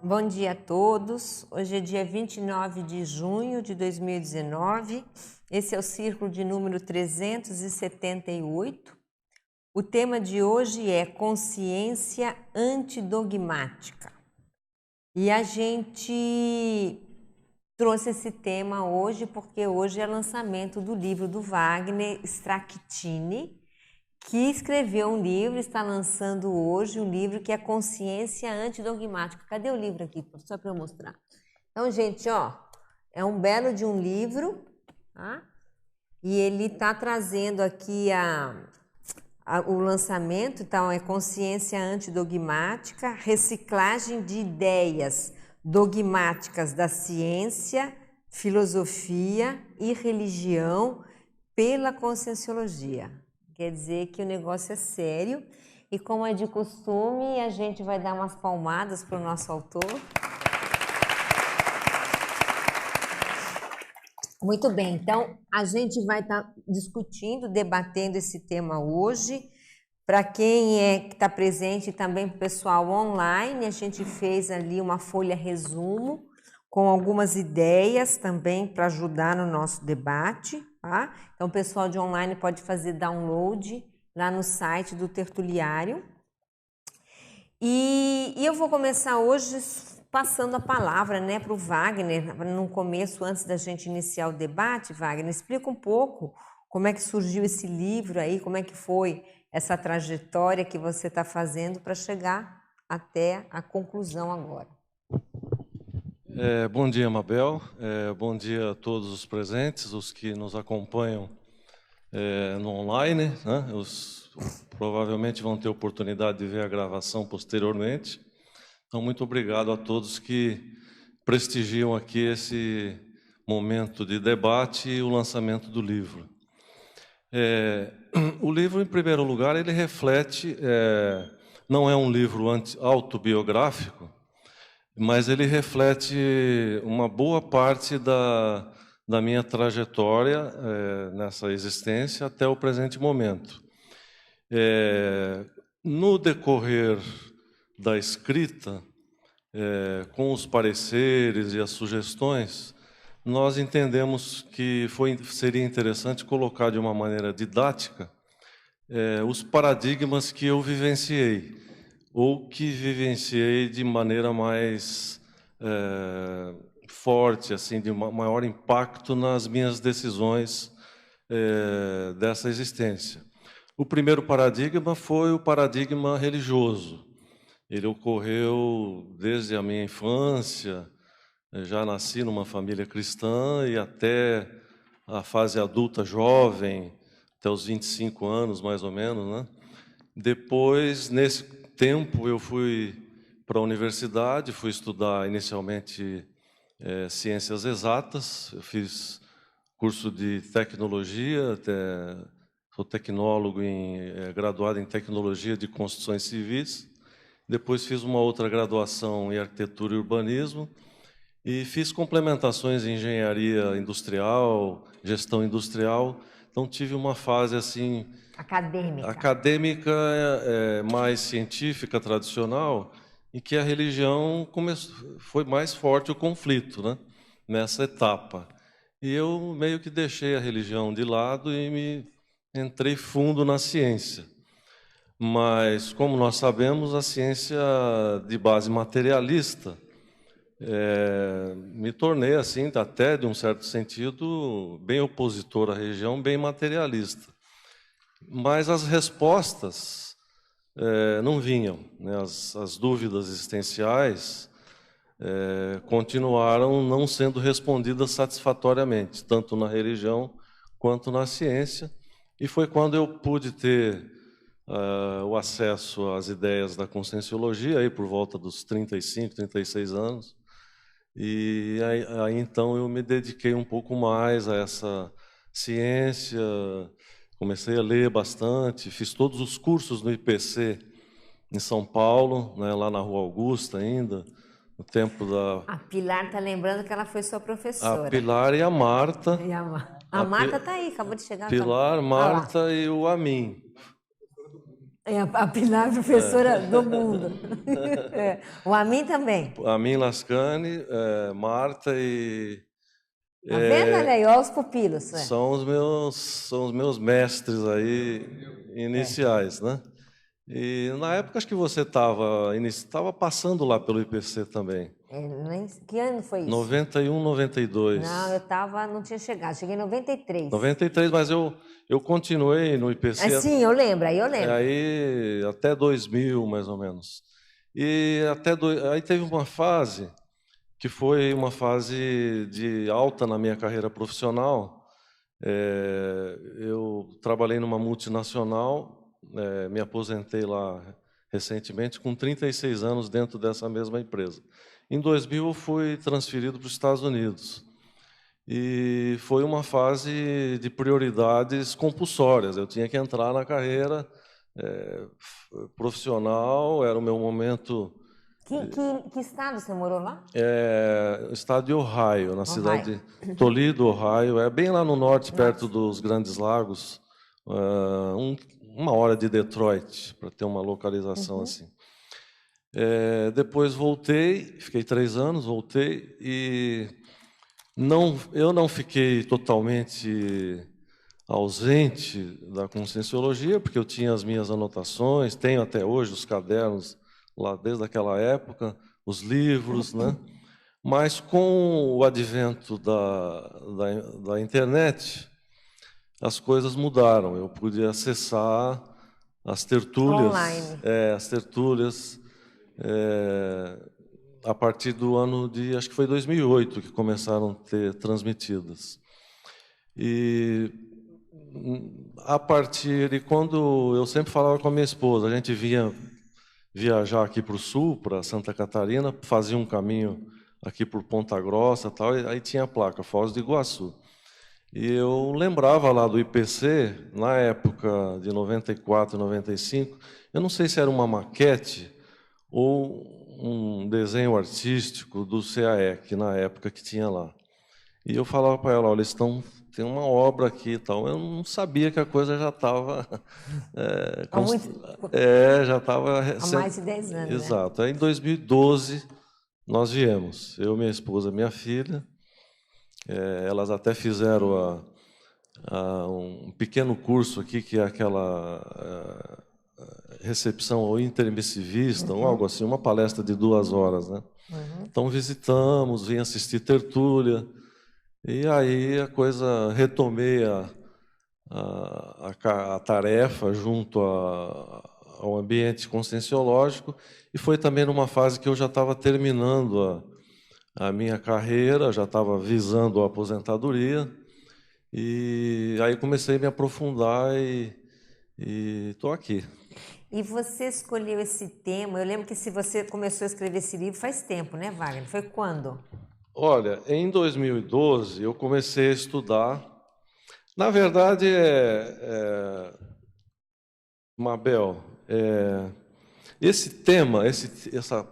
Bom dia a todos. Hoje é dia 29 de junho de 2019. Esse é o círculo de número 378. O tema de hoje é consciência antidogmática. E a gente trouxe esse tema hoje porque hoje é lançamento do livro do Wagner Stracchini, que escreveu um livro, está lançando hoje um livro que é Consciência Antidogmática. Cadê o livro aqui? Só para eu mostrar. Então, gente, ó, é um belo de um livro, tá? E ele está trazendo aqui o lançamento, então é Consciência Antidogmática, reciclagem de ideias dogmáticas da ciência, filosofia e religião pela conscienciologia. Quer dizer que o negócio é sério e, como é de costume, a gente vai dar umas palmadas para o nosso autor. Muito bem, então a gente vai estar discutindo, debatendo esse tema hoje. Para quem que está presente e também para o pessoal online, a gente fez ali uma folha resumo com algumas ideias também para ajudar no nosso debate, tá? Então o pessoal de online pode fazer download lá no site do Tertuliário. E eu vou começar hoje passando a palavra, né, para o Wagner, no começo, antes da gente iniciar o debate. Wagner, explica um pouco como é que surgiu esse livro aí, como é que foi essa trajetória que você está fazendo para chegar até a conclusão agora. Bom dia, Mabel. Bom dia a todos os presentes, os que nos acompanham no online, né? Provavelmente vão ter oportunidade de ver a gravação posteriormente. Então, muito obrigado a todos que prestigiam aqui esse momento de debate e o lançamento do livro. O livro, em primeiro lugar, ele reflete, não é um livro autobiográfico, mas ele reflete uma boa parte da minha trajetória nessa existência até o presente momento. No decorrer da escrita, com os pareceres e as sugestões, nós entendemos que seria interessante colocar de uma maneira didática os paradigmas que eu vivenciei, ou que vivenciei de maneira mais forte, assim, de maior impacto nas minhas decisões dessa existência. O primeiro paradigma foi o paradigma religioso. Ele ocorreu desde a minha infância, já nasci numa família cristã e até a fase adulta jovem, até os 25 anos, mais ou menos, né? Depois, nesse tempo, eu fui para a universidade, fui estudar inicialmente ciências exatas. Eu fiz curso de tecnologia, sou tecnólogo, graduado em tecnologia de construções civis. Depois fiz uma outra graduação em arquitetura e urbanismo e fiz complementações em engenharia industrial, gestão industrial. Então tive uma fase assim acadêmica mais científica, tradicional, em que a religião foi mais forte o conflito, né, nessa etapa. E eu meio que deixei a religião de lado e entrei fundo na ciência. Mas, como nós sabemos, a ciência de base materialista, me tornei, assim, até de um certo sentido, bem opositor à religião, bem materialista. Mas as respostas não vinham, né? As dúvidas existenciais continuaram não sendo respondidas satisfatoriamente, tanto na religião quanto na ciência. E foi quando eu pude ter o acesso às ideias da conscienciologia, aí por volta dos 35, 36 anos. E aí então eu me dediquei um pouco mais a essa ciência. Comecei a ler bastante, fiz todos os cursos no IPC em São Paulo, né, lá na Rua Augusta ainda, no tempo da... A Pilar está lembrando que ela foi sua professora. A Pilar e a Marta. A Marta está aí, acabou de chegar. Pilar, Marta e o Amin. É a Pilar, professora do mundo. É. O Amin também. Amin Lascani, Marta e... Tá vendo? Olha aí, olha os pupilos. São os meus mestres aí iniciais, né? E na época acho que você estava passando lá pelo IPC também. Que ano foi isso? 91, 92. Não, não tinha chegado, cheguei em 93. 93, mas eu continuei no IPC. Sim, eu lembro, aí eu lembro. Aí até 2000, mais ou menos. E aí teve uma fase que foi uma fase de alta na minha carreira profissional. Eu trabalhei numa multinacional, me aposentei lá recentemente, com 36 anos dentro dessa mesma empresa. Em 2000, eu fui transferido para os Estados Unidos. E foi uma fase de prioridades compulsórias. Eu tinha que entrar na carreira profissional, era o meu momento... Que estado você morou lá? Estado de Ohio, na cidade de Toledo, Ohio. É bem lá no norte, perto dos Grandes Lagos. 1 hora de Detroit, para ter uma localização assim. Depois voltei, fiquei 3 anos, voltei e eu não fiquei totalmente ausente da Conscienciologia, porque eu tinha as minhas anotações, tenho até hoje os cadernos lá desde aquela época, os livros, né? Mas com o advento da internet, as coisas mudaram. Eu pude acessar as tertúlias, online. As tertúlias, a partir do ano de, acho que foi 2008, que começaram a ter transmitidas. E a partir de quando eu sempre falava com a minha esposa, a gente vinha viajar aqui para o sul, para Santa Catarina, fazia um caminho aqui por Ponta Grossa, tal, e aí tinha a placa Foz do Iguaçu. E eu lembrava lá do IPC, na época de 94, 95, eu não sei se era uma maquete ou um desenho artístico do CAEC, na época que tinha lá. E eu falava para ela, olha, tem uma obra aqui e tal. Eu não sabia que a coisa já estava... já estava... Há mais de 10 anos, Exato. Aí, em 2012, nós viemos. Eu, minha esposa, minha filha. Elas até fizeram um pequeno curso aqui, que é aquela recepção ao intermissivista, ou algo assim, uma palestra de 2 horas, né? Então, visitamos, vim assistir tertúlia. E aí a coisa, retomei a tarefa junto ao ambiente conscienciológico, e foi também numa fase que eu já estava terminando a minha carreira, já estava visando a aposentadoria, e aí comecei a me aprofundar e estou aqui. E você escolheu esse tema, eu lembro que se você começou a escrever esse livro faz tempo, né, Wagner? Foi quando? Olha, em 2012 eu comecei a estudar. Na verdade, Mabel, esse tema, essa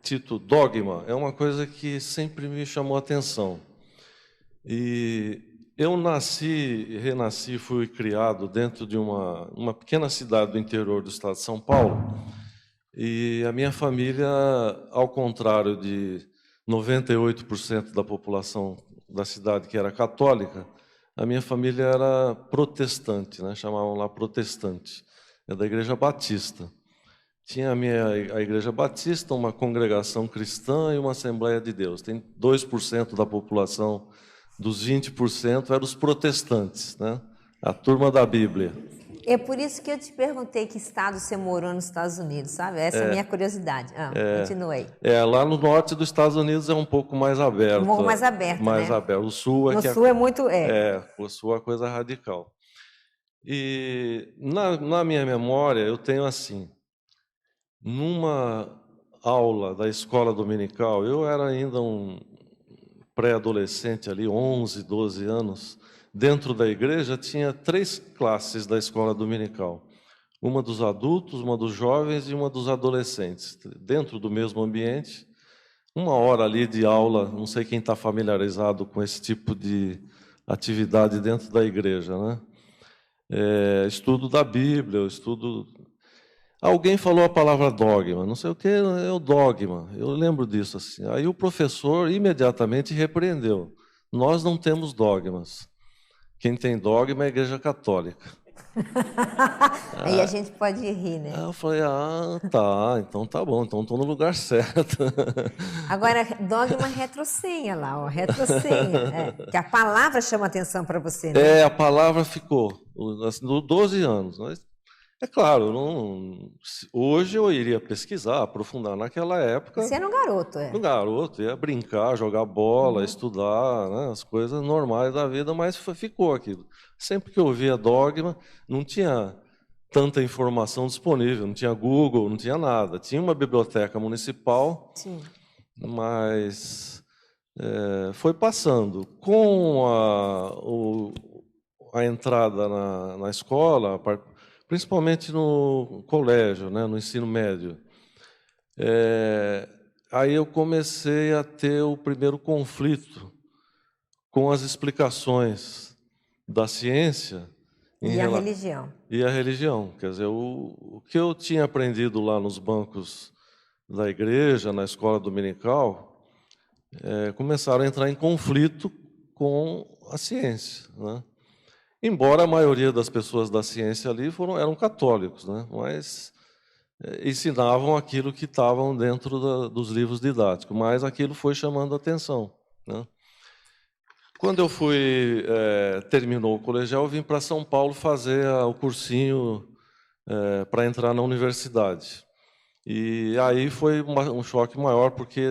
título dogma, é uma coisa que sempre me chamou a atenção. E eu nasci e renasci, fui criado dentro de uma pequena cidade do interior do estado de São Paulo. E a minha família, ao contrário de 98% da população da cidade que era católica, a minha família era protestante, né? Chamavam lá protestante, é da Igreja Batista. Tinha a Igreja Batista, uma congregação cristã e uma Assembleia de Deus. Tem 2% da população, dos 20%, eram os protestantes, né? A turma da Bíblia. É por isso que eu te perguntei que estado você morou nos Estados Unidos, sabe? Essa é a minha curiosidade. Continue aí. Lá no norte dos Estados Unidos é um pouco mais aberto. Um pouco mais aberto, mais né? aberto. O sul no sul é muito... o sul é coisa radical. E na minha memória, eu tenho assim, numa aula da escola dominical, eu era ainda um pré-adolescente ali, 11, 12 anos, dentro da igreja tinha 3 classes da escola dominical. Uma dos adultos, uma dos jovens e uma dos adolescentes, dentro do mesmo ambiente. 1 hora ali de aula, não sei quem está familiarizado com esse tipo de atividade dentro da igreja, né? Estudo da Bíblia, estudo... Alguém falou a palavra dogma, não sei o que, é o dogma. Eu lembro disso assim. Aí o professor imediatamente repreendeu. Nós não temos dogmas. Quem tem dogma é a Igreja Católica. Aí a gente pode rir, né? Aí eu falei, tá, então tá bom, então estou no lugar certo. Agora, dogma retrocenha lá, ó, retrocenha. Que a palavra chama atenção para você, né? A palavra ficou, assim, 12 anos. Mas, é claro, hoje eu iria pesquisar, aprofundar. Naquela época, Você era um garoto, no garoto, ia brincar, jogar bola, estudar, né, as coisas normais da vida, mas ficou aquilo. Sempre que eu via dogma, não tinha tanta informação disponível, não tinha Google, não tinha nada. Tinha uma biblioteca municipal, Sim. mas foi passando. Com a entrada na escola, principalmente no colégio, né, no ensino médio, aí eu comecei a ter o primeiro conflito com as explicações da ciência E a religião. e a religião. Quer dizer, o que eu tinha aprendido lá nos bancos da igreja, na escola dominical, começaram a entrar em conflito com a ciência, né? Embora a maioria das pessoas da ciência ali eram católicos, né? Mas ensinavam aquilo que estavam dentro dos livros didáticos, mas aquilo foi chamando a atenção, né? Quando eu terminou o colegial, eu vim para São Paulo fazer o cursinho para entrar na universidade. E aí foi um choque maior, porque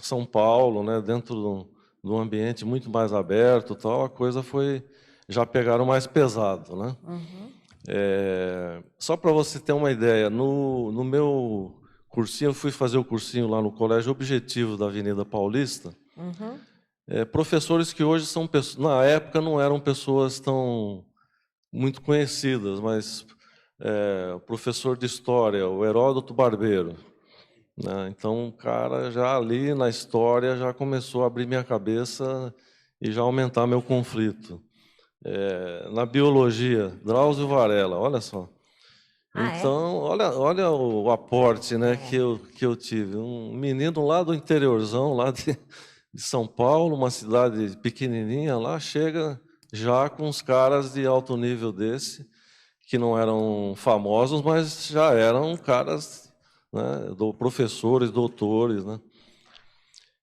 São Paulo, né, dentro de um ambiente muito mais aberto, tal, a coisa já pegaram mais pesado, né? Só para você ter uma ideia, no meu cursinho, eu fui fazer o cursinho lá no Colégio Objetivo da Avenida Paulista. Professores que hoje são pessoas, na época não eram pessoas tão muito conhecidas, mas o professor de história, o Heródoto Barbeiro, né? Então, o cara já ali na história já começou a abrir minha cabeça e já aumentar meu conflito. Na biologia, Drauzio Varela, olha só. Então, olha o aporte, né, que eu tive. Um menino lá do interiorzão, lá de São Paulo, uma cidade pequenininha lá, chega já com os caras de alto nível desse, que não eram famosos, mas já eram caras, né, professores, doutores, né?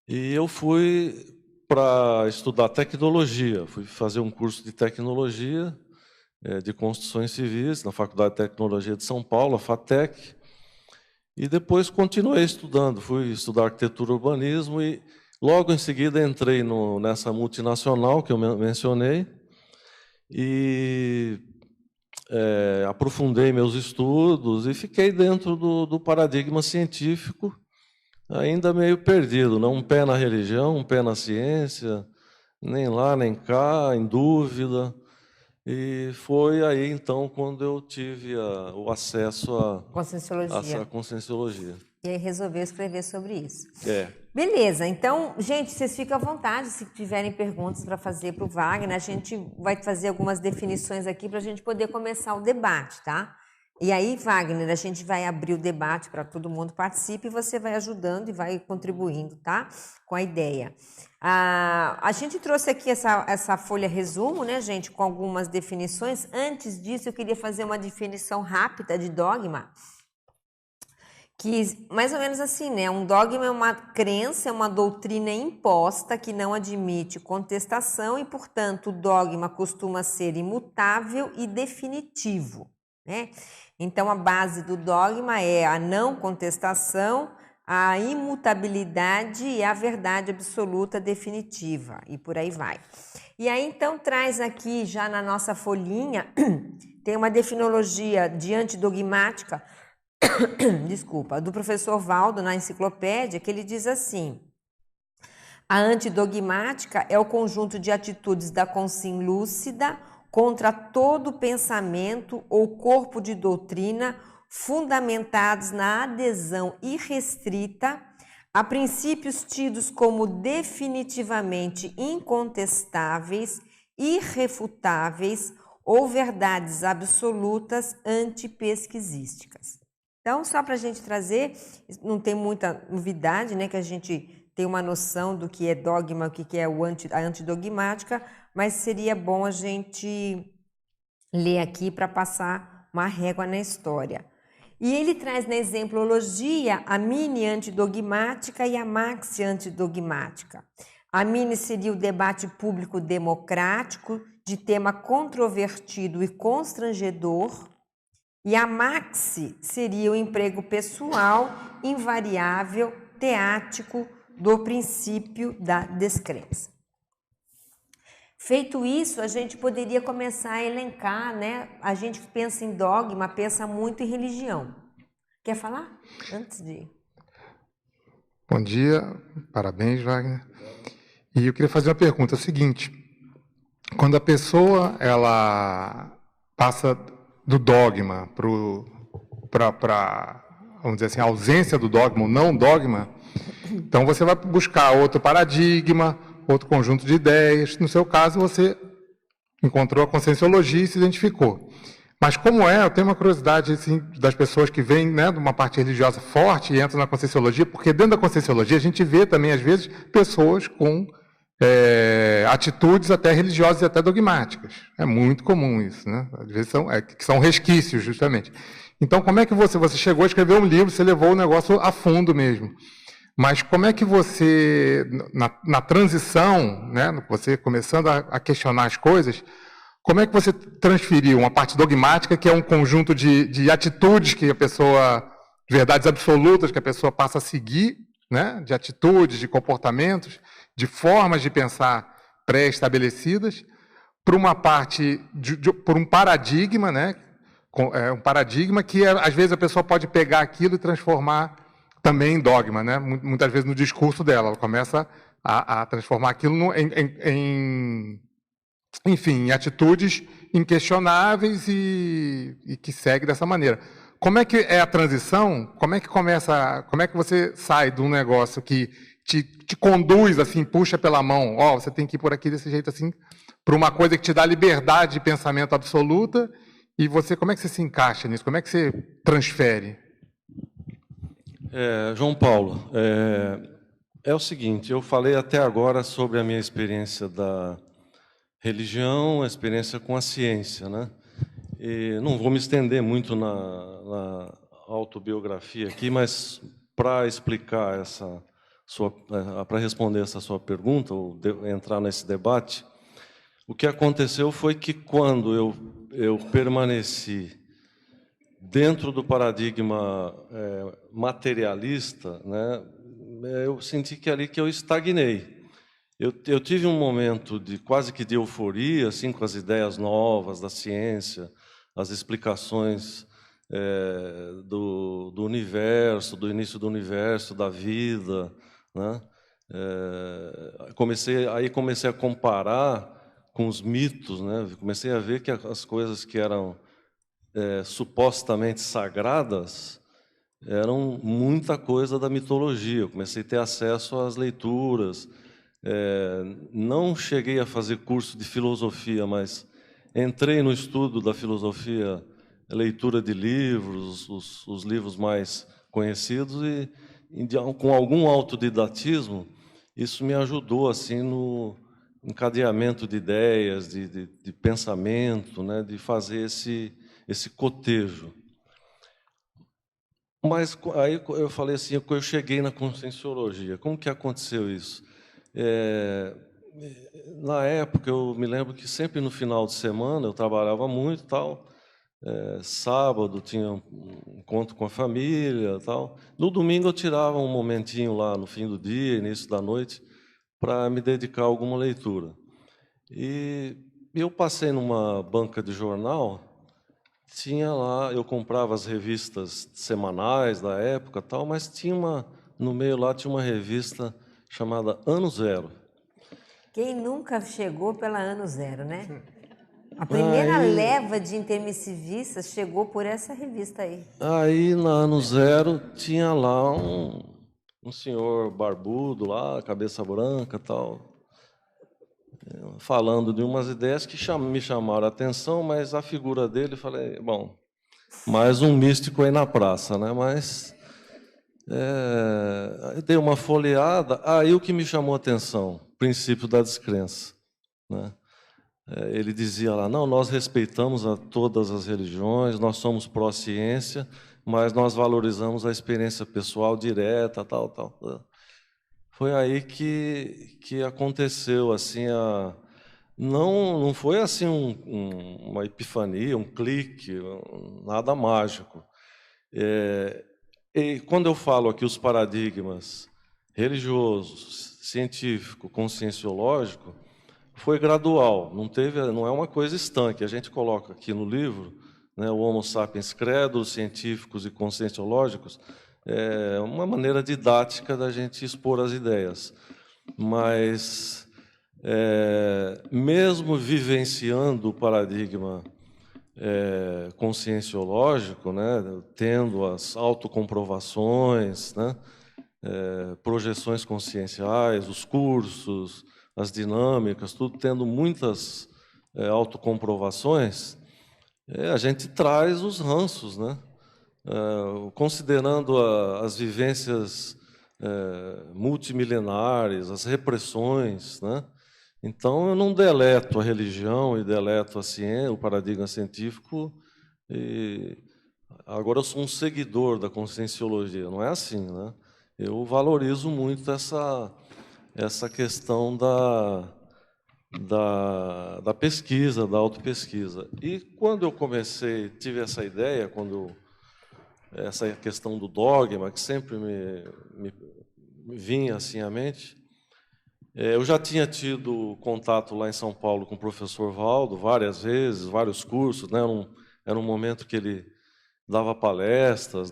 E eu fui para estudar tecnologia, fui fazer um curso de tecnologia, de construções civis, na Faculdade de Tecnologia de São Paulo, a FATEC, e depois continuei estudando, fui estudar arquitetura e urbanismo, e logo em seguida entrei nessa multinacional que eu mencionei, e aprofundei meus estudos e fiquei dentro do paradigma científico, ainda meio perdido, né? Um pé na religião, um pé na ciência, nem lá nem cá, em dúvida. E foi aí, então, quando eu tive o acesso à Conscienciologia. E aí resolveu escrever sobre isso. Beleza, então, gente, vocês ficam à vontade, se tiverem perguntas para fazer para o Wagner, a gente vai fazer algumas definições aqui para a gente poder começar o debate, tá? E aí, Wagner, a gente vai abrir o debate para todo mundo participe e você vai ajudando e vai contribuindo, tá? Com a ideia. A gente trouxe aqui essa folha resumo, né, gente, com algumas definições. Antes disso, eu queria fazer uma definição rápida de dogma, que mais ou menos assim, né? Um dogma é uma crença, é uma doutrina imposta que não admite contestação e, portanto, o dogma costuma ser imutável e definitivo, né? Então, a base do dogma é a não contestação, a imutabilidade e a verdade absoluta definitiva, e por aí vai. E aí, então, traz aqui, já na nossa folhinha, tem uma definologia de antidogmática, desculpa, do professor Valdo, na enciclopédia, que ele diz assim: a antidogmática é o conjunto de atitudes da consciência lúcida contra todo pensamento ou corpo de doutrina fundamentados na adesão irrestrita a princípios tidos como definitivamente incontestáveis, irrefutáveis ou verdades absolutas antipesquisísticas. Então, só para a gente trazer, não tem muita novidade, né, que a gente tem uma noção do que é dogma, o que é a antidogmática, mas seria bom a gente ler aqui para passar uma régua na história. E ele traz na exemplologia a mini antidogmática e a maxi antidogmática. A mini seria o debate público democrático de tema controvertido e constrangedor, e a maxi seria o emprego pessoal, invariável, teático do princípio da descrença. Feito isso, a gente poderia começar a elencar, né? A gente pensa em dogma, pensa muito em religião. Quer falar? Antes de... Bom dia, parabéns, Wagner. E eu queria fazer uma pergunta, é o seguinte: quando a pessoa ela passa do dogma para, vamos dizer assim, a ausência do dogma, o não dogma, então você vai buscar outro paradigma, outro conjunto de ideias. No seu caso, você encontrou a conscienciologia e se identificou. Mas como eu tenho uma curiosidade assim, das pessoas que vêm, né, de uma parte religiosa forte e entram na conscienciologia, porque dentro da conscienciologia a gente vê também, às vezes, pessoas com atitudes até religiosas e até dogmáticas. É muito comum isso, né? Às vezes são resquícios, justamente. Então, como é que você chegou a escrever um livro, você levou o negócio a fundo mesmo. Mas como é que você, na transição, né, você começando a questionar as coisas, como é que você transferiu uma parte dogmática, que é um conjunto de atitudes que a pessoa, verdades absolutas que a pessoa passa a seguir, né, de atitudes, de comportamentos, de formas de pensar pré-estabelecidas, para uma parte, por um paradigma, né, um paradigma que às vezes a pessoa pode pegar aquilo e transformar também em dogma, né? Muitas vezes no discurso dela, ela começa a transformar aquilo enfim, em atitudes inquestionáveis e que segue dessa maneira. Como é que é a transição? Como é que começa? Como é que você sai de um negócio que te conduz assim, puxa pela mão, você tem que ir por aqui desse jeito assim, para uma coisa que te dá liberdade de pensamento absoluta, e você, como é que você se encaixa nisso? Como é que você transfere? João Paulo, é o seguinte, eu falei até agora sobre a minha experiência da religião, a experiência com a ciência, né? E não vou me estender muito na autobiografia aqui, mas para explicar para responder essa sua pergunta, ou entrar nesse debate, o que aconteceu foi que quando eu permaneci dentro do paradigma materialista, né, eu senti que ali que eu estagnei. Eu tive um momento quase que de euforia, assim, com as ideias novas da ciência, as explicações do universo, do início do universo, da vida, né? Comecei a comparar com os mitos, né? Comecei a ver que as coisas que eram supostamente sagradas eram muita coisa da mitologia. Eu comecei a ter acesso às leituras. Não cheguei a fazer curso de filosofia, mas entrei no estudo da filosofia, leitura de livros, os livros mais conhecidos, e com algum autodidatismo, isso me ajudou assim no encadeamento de ideias, de pensamento, né, de fazer esse cotejo. Mas aí eu falei assim, eu cheguei na conscienciologia. Como que aconteceu isso? Na época, eu me lembro que sempre no final de semana eu trabalhava muito, tal. Sábado tinha um encontro com a família, tal. No domingo eu tirava um momentinho lá no fim do dia, início da noite, para me dedicar a alguma leitura. E eu passei numa banca de jornal. Tinha lá, eu comprava as revistas semanais da época, tal, mas no meio lá tinha uma revista chamada Ano Zero. Quem nunca chegou pela Ano Zero, né? A primeira leva de intermissivistas chegou por essa revista aí. Aí na Ano Zero tinha lá um senhor barbudo lá, cabeça branca, tal, falando de umas ideias que me chamaram a atenção, mas a figura dele, falei, bom, mais um místico aí na praça, né? Mas eu dei uma folheada, aí o que me chamou a atenção, princípio da descrença, né? Ele dizia lá, não, nós respeitamos a todas as religiões, nós somos pró-ciência, mas nós valorizamos a experiência pessoal direta, tal, tal. Foi aí que aconteceu, assim, não foi assim uma epifania, um clique, nada mágico. E quando eu falo aqui os paradigmas religioso, científico, conscienciológico, foi gradual, não é uma coisa estanque. A gente coloca aqui no livro, né, o Homo sapiens crédulos, científicos e conscienciológicos, é uma maneira didática da gente expor as ideias. Mas, mesmo vivenciando o paradigma conscienciológico, né, tendo as autocomprovações, né, projeções conscienciais, os cursos, as dinâmicas, tudo tendo muitas autocomprovações, a gente traz os ranços, né? Considerando as vivências multimilenares, as repressões, né? Então, eu não deleto a religião e deleto a ciência, o paradigma científico, e agora eu sou um seguidor da conscienciologia. Não é assim, né? Eu valorizo muito essa questão da pesquisa, da autopesquisa. E quando eu tive essa ideia, essa questão do dogma, que sempre me vinha assim à mente, eu já tinha tido contato lá em São Paulo com o professor Valdo várias vezes, vários cursos, né? Era um momento que ele dava palestras,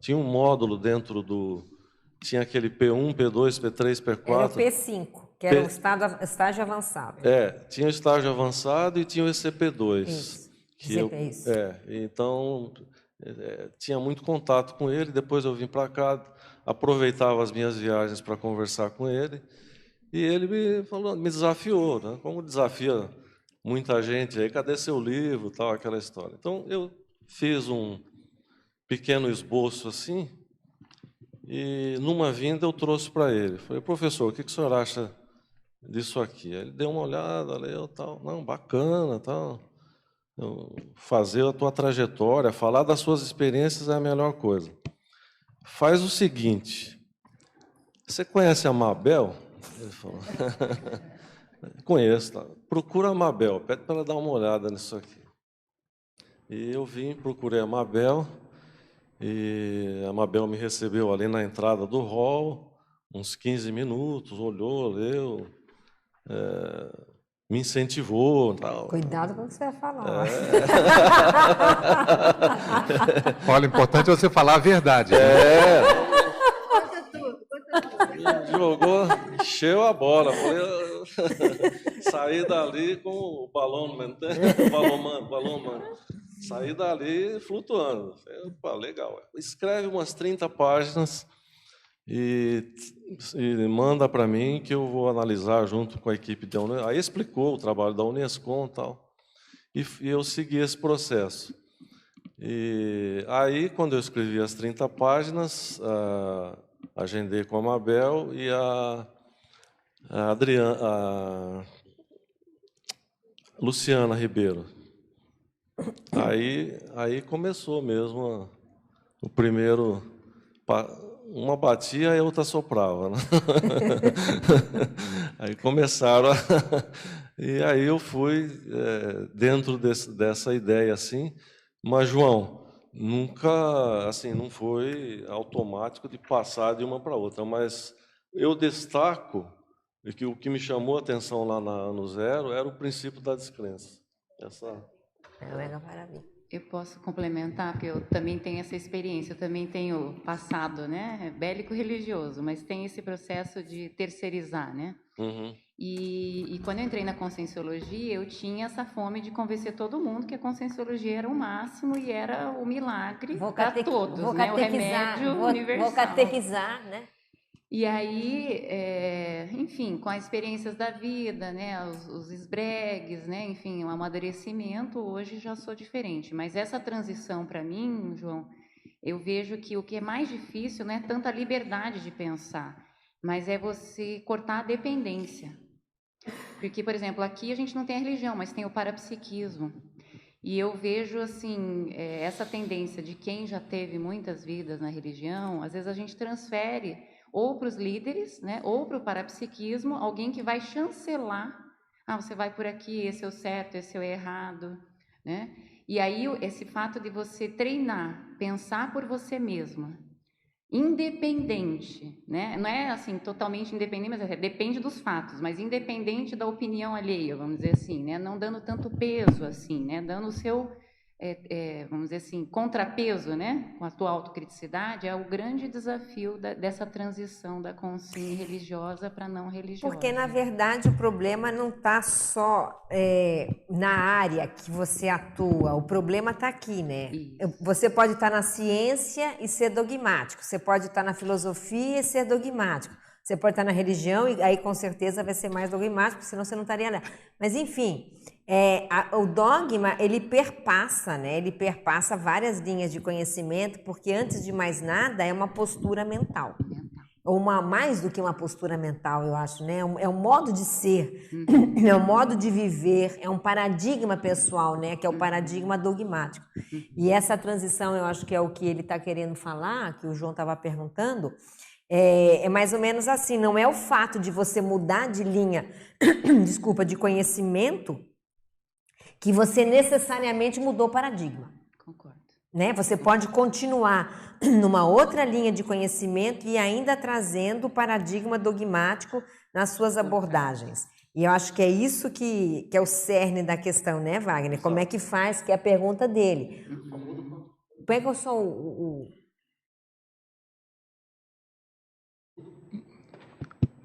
tinha um módulo dentro tinha aquele P1, P2, P3, P4. Era o P5, que era o estágio avançado. Tinha o estágio avançado e tinha o ECP2. Isso. Então, tinha muito contato com ele. Depois eu vim para cá, aproveitava as minhas viagens para conversar com ele. E ele me desafiou, né? Como desafia muita gente aí, cadê seu livro, tal, aquela história. Então, eu fiz um pequeno esboço assim, e numa vinda eu trouxe para ele. Falei, professor, o que o senhor acha disso aqui? Ele deu uma olhada, leu, tal, não, bacana, tal. Fazer a tua trajetória, falar das suas experiências é a melhor coisa. Faz o seguinte, você conhece a Mabel? Ele falou, conheço, tá? Procura a Mabel, pede para ela dar uma olhada nisso aqui. E eu procurei a Mabel, e a Mabel me recebeu ali na entrada do hall, uns 15 minutos, olhou, leu, me incentivou. Tal. Cuidado com o que você vai falar. Olha, o importante é você falar a verdade. Conta tudo. Jogou, encheu a bola. Saí dali com o balão, saí dali flutuando. Opa, legal. Escreve umas 30 páginas e manda para mim que eu vou analisar junto com a equipe da Unescom. Aí explicou o trabalho da Unescom e tal. E eu segui esse processo. E aí, quando eu escrevi as 30 páginas, agendei com a Mabel e a Luciana Ribeiro. Aí começou mesmo o primeiro... Uma batia e a outra soprava, né? Aí começaram e aí eu fui dentro dessa ideia assim, mas João, nunca assim, não foi automático de passar de uma para outra, mas eu destaco que o que me chamou a atenção lá na Ano Zero era o princípio da descrença. Maravilha. Eu posso complementar, porque eu também tenho essa experiência, eu também tenho passado, né, bélico religioso, mas tem esse processo de terceirizar, né? Uhum. E quando eu entrei na Conscienciologia, eu tinha essa fome de convencer todo mundo que a Conscienciologia era o máximo e era o milagre para todos, né? O remédio universal. Vou catequizar, né? E aí, enfim, com as experiências da vida, né, os esbregues, né, enfim, o amadurecimento, hoje já sou diferente. Mas essa transição, para mim, João, eu vejo que o que é mais difícil não é tanta liberdade de pensar, mas é você cortar a dependência. Porque, por exemplo, aqui a gente não tem a religião, mas tem o parapsiquismo. E eu vejo, assim, essa tendência de quem já teve muitas vidas na religião, às vezes a gente transfere ou para os líderes, né, ou para o parapsiquismo, alguém que vai chancelar, você vai por aqui, esse é o certo, esse é o errado, né? E aí esse fato de você treinar, pensar por você mesma, independente, né? Não é assim totalmente independente, mas depende dos fatos, mas independente da opinião alheia, vamos dizer assim, né? Não dando tanto peso assim, né? Dando o seu, vamos dizer assim, contrapeso, né? Com a tua autocriticidade, é o grande desafio dessa transição da consciência religiosa para não religiosa. Porque, na verdade, o problema não está só na área que você atua, o problema está aqui, né? Isso. Você pode estar na ciência e ser dogmático, você pode estar na filosofia e ser dogmático, você pode estar na religião e aí com certeza vai ser mais dogmático, senão você não estaria lá. Mas, enfim, o dogma, ele perpassa, né? Ele perpassa várias linhas de conhecimento, porque, antes de mais nada, é uma postura mental. Ou mais do que uma postura mental, eu acho, né? É um modo de ser, é um modo de viver, é um paradigma pessoal, né? Que é o paradigma dogmático. E essa transição, eu acho que é o que ele está querendo falar, que o João estava perguntando, é mais ou menos assim, não é o fato de você mudar de linha, desculpa, de conhecimento, que você necessariamente mudou o paradigma. Concordo. Né? Você pode continuar numa outra linha de conhecimento e ainda trazendo o paradigma dogmático nas suas abordagens. E eu acho que é isso que é o cerne da questão, né, Wagner? Como é que faz, que é a pergunta dele. Pega só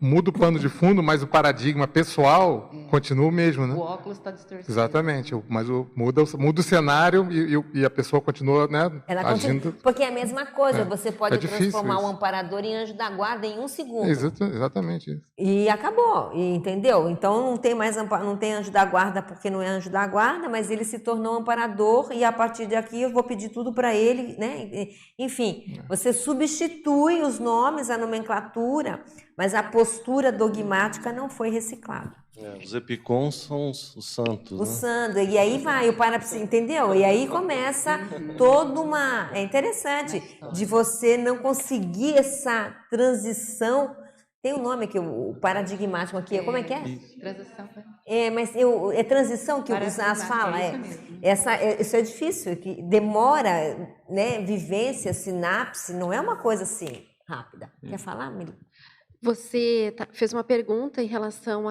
Muda o pano de fundo, mas o paradigma pessoal continua o mesmo, né? O óculos está distorcido. Exatamente, mas muda o cenário e a pessoa continua, né, agindo. Porque é a mesma coisa, você pode transformar isso. um amparador em anjo da guarda em 1 segundo. Exatamente isso. E acabou, entendeu? Então não tem mais não tem anjo da guarda porque não é anjo da guarda, mas ele se tornou amparador e a partir daqui eu vou pedir tudo para ele, né? Enfim, você substitui os nomes, a nomenclatura, mas a postura dogmática não foi reciclada. Os epicons são os santos, o né? santo, e aí vai o parapsíquico, entendeu? E aí começa toda uma... É interessante de você não conseguir essa transição. Tem um nome aqui, o paradigmático aqui, como é que é? Transição. Mas é transição que o Guzás fala, isso é difícil, que demora, né? Vivência, sinapse, não é uma coisa assim rápida. Quer falar, Meli? Você fez uma pergunta em relação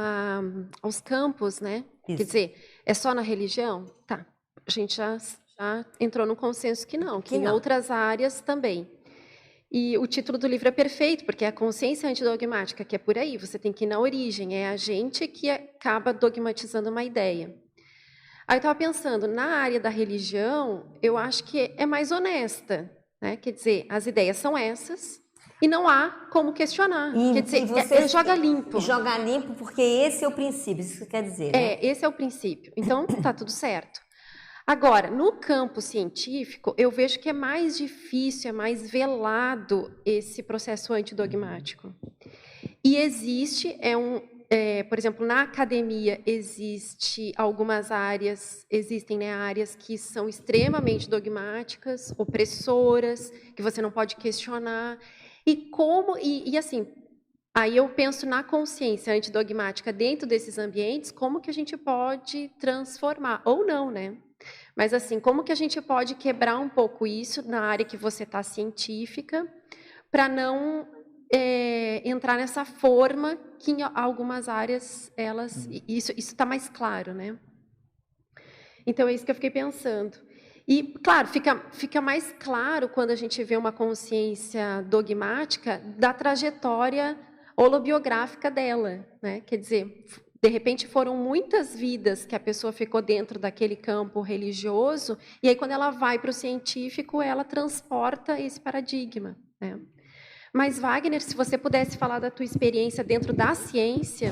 aos campos, né? Isso. Quer dizer, é só na religião? Tá. A gente já entrou no consenso que não, que em outras áreas também. E o título do livro é perfeito, porque é a consciência antidogmática, que é por aí, você tem que ir na origem, é a gente que acaba dogmatizando uma ideia. Aí eu estava pensando, na área da religião, eu acho que é mais honesta, né? Quer dizer, as ideias são essas, e não há como questionar. Quer dizer, joga limpo. Joga limpo, porque esse é o princípio, isso que quer dizer, né? Esse é o princípio. Então, tá tudo certo. Agora, no campo científico, eu vejo que é mais difícil, é mais velado esse processo antidogmático. E existe, por exemplo, na academia existem áreas que são extremamente dogmáticas, opressoras, que você não pode questionar. E assim, aí eu penso na consciência antidogmática dentro desses ambientes, como que a gente pode transformar, ou não, né? Mas assim, como que a gente pode quebrar um pouco isso na área que você está científica, para não entrar nessa forma que em algumas áreas isso está mais claro, né? Então é isso que eu fiquei pensando. E, claro, fica mais claro quando a gente vê uma consciência dogmática da trajetória holobiográfica dela, né? Quer dizer, de repente foram muitas vidas que a pessoa ficou dentro daquele campo religioso, e aí quando ela vai para o científico, ela transporta esse paradigma, né? Mas, Wagner, se você pudesse falar da tua experiência dentro da ciência,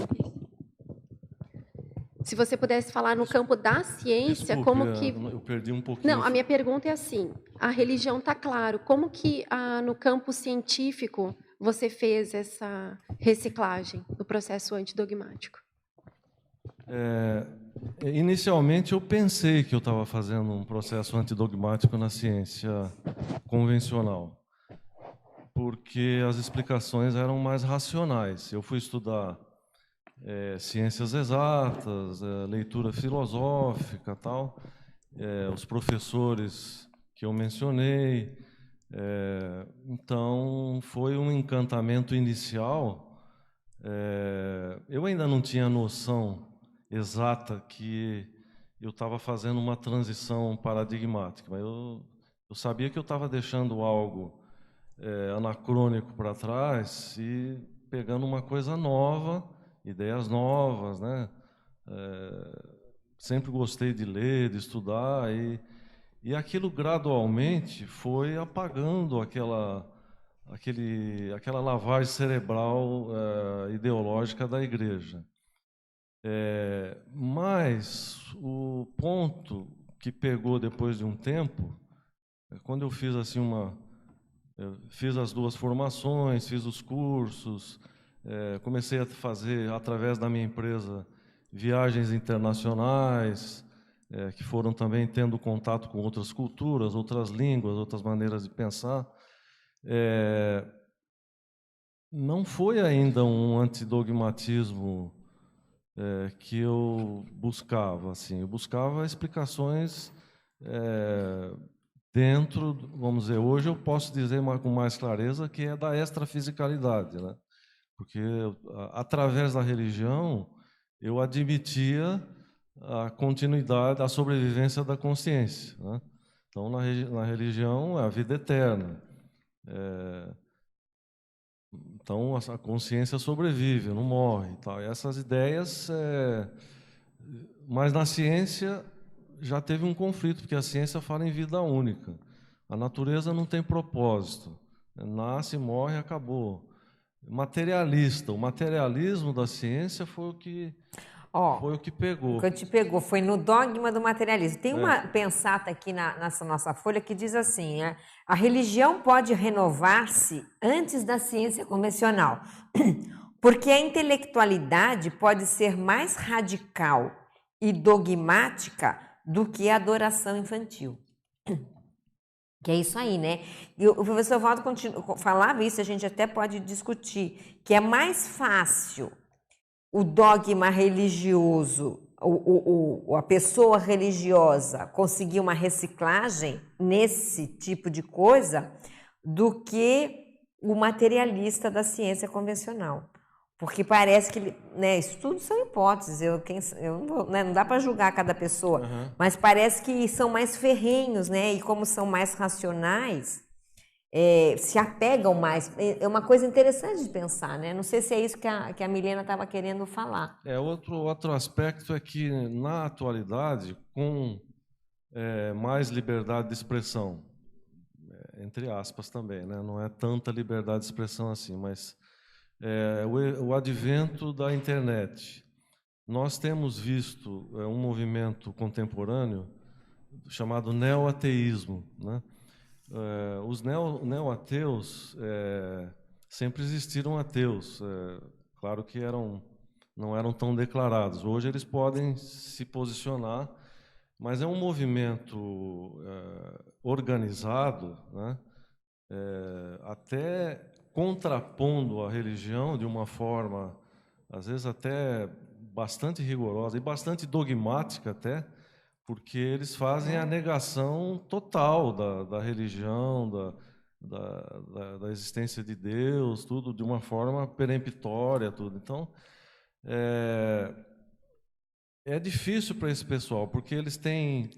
se você pudesse falar no campo da ciência, Desculpe, como que... eu perdi um pouquinho. Não, a minha pergunta é assim, a religião está claro, como que no campo científico você fez essa reciclagem do processo antidogmático? Inicialmente eu pensei que eu estava fazendo um processo antidogmático na ciência convencional, porque as explicações eram mais racionais. Eu fui estudar ciências exatas, leitura filosófica, tal, os professores que eu mencionei. Então, foi um encantamento inicial. Eu ainda não tinha noção exata que eu estava fazendo uma transição paradigmática, mas eu sabia que eu estava deixando algo anacrônico para trás e pegando uma coisa nova, ideias novas, né? Sempre gostei de ler, de estudar, e aquilo gradualmente foi apagando aquela lavagem cerebral ideológica da igreja. Mas o ponto que pegou depois de um tempo, quando eu fiz assim eu fiz as duas formações, fiz os cursos, comecei a fazer, através da minha empresa, viagens internacionais, que foram também tendo contato com outras culturas, outras línguas, outras maneiras de pensar. Não foi ainda um antidogmatismo que eu buscava. Assim, eu buscava explicações dentro, vamos dizer, hoje eu posso dizer com mais clareza que é da extrafisicalidade, né? Porque através da religião eu admitia a continuidade, a sobrevivência da consciência, né? Então, na religião é a vida eterna. Então, a consciência sobrevive, não morre. Tal. E essas ideias... Mas na ciência já teve um conflito, porque a ciência fala em vida única. A natureza não tem propósito. Nasce, morre, acabou. Materialista. O materialismo da ciência foi o que... foi o que pegou. O que te pegou foi no dogma do materialismo. Tem uma pensata aqui nessa nossa folha que diz assim, a religião pode renovar-se antes da ciência convencional, porque a intelectualidade pode ser mais radical e dogmática do que a adoração infantil. Que é isso aí, né? E o professor Valdo falava isso, a gente até pode discutir, que é mais fácil o dogma religioso, a pessoa religiosa conseguir uma reciclagem nesse tipo de coisa do que o materialista da ciência convencional. Porque parece que, né, isso tudo são hipóteses, não dá para julgar cada pessoa, mas parece que são mais ferrenhos, né? E como são mais racionais, se apegam mais. É uma coisa interessante de pensar, né? Não sei se é isso que a Milena estava querendo falar. Outro aspecto é que, na atualidade, com mais liberdade de expressão, entre aspas também, né? Não é tanta liberdade de expressão assim, mas o advento da internet. Nós temos visto um movimento contemporâneo chamado neoateísmo, né? Os neo-ateus sempre existiram ateus, claro que não eram tão declarados. Hoje eles podem se posicionar, mas é um movimento organizado, né? Até contrapondo a religião de uma forma, às vezes até bastante rigorosa e bastante dogmática até, porque eles fazem a negação total da religião, da existência de Deus, tudo de uma forma peremptória, tudo. Então, é difícil para esse pessoal, porque eles têm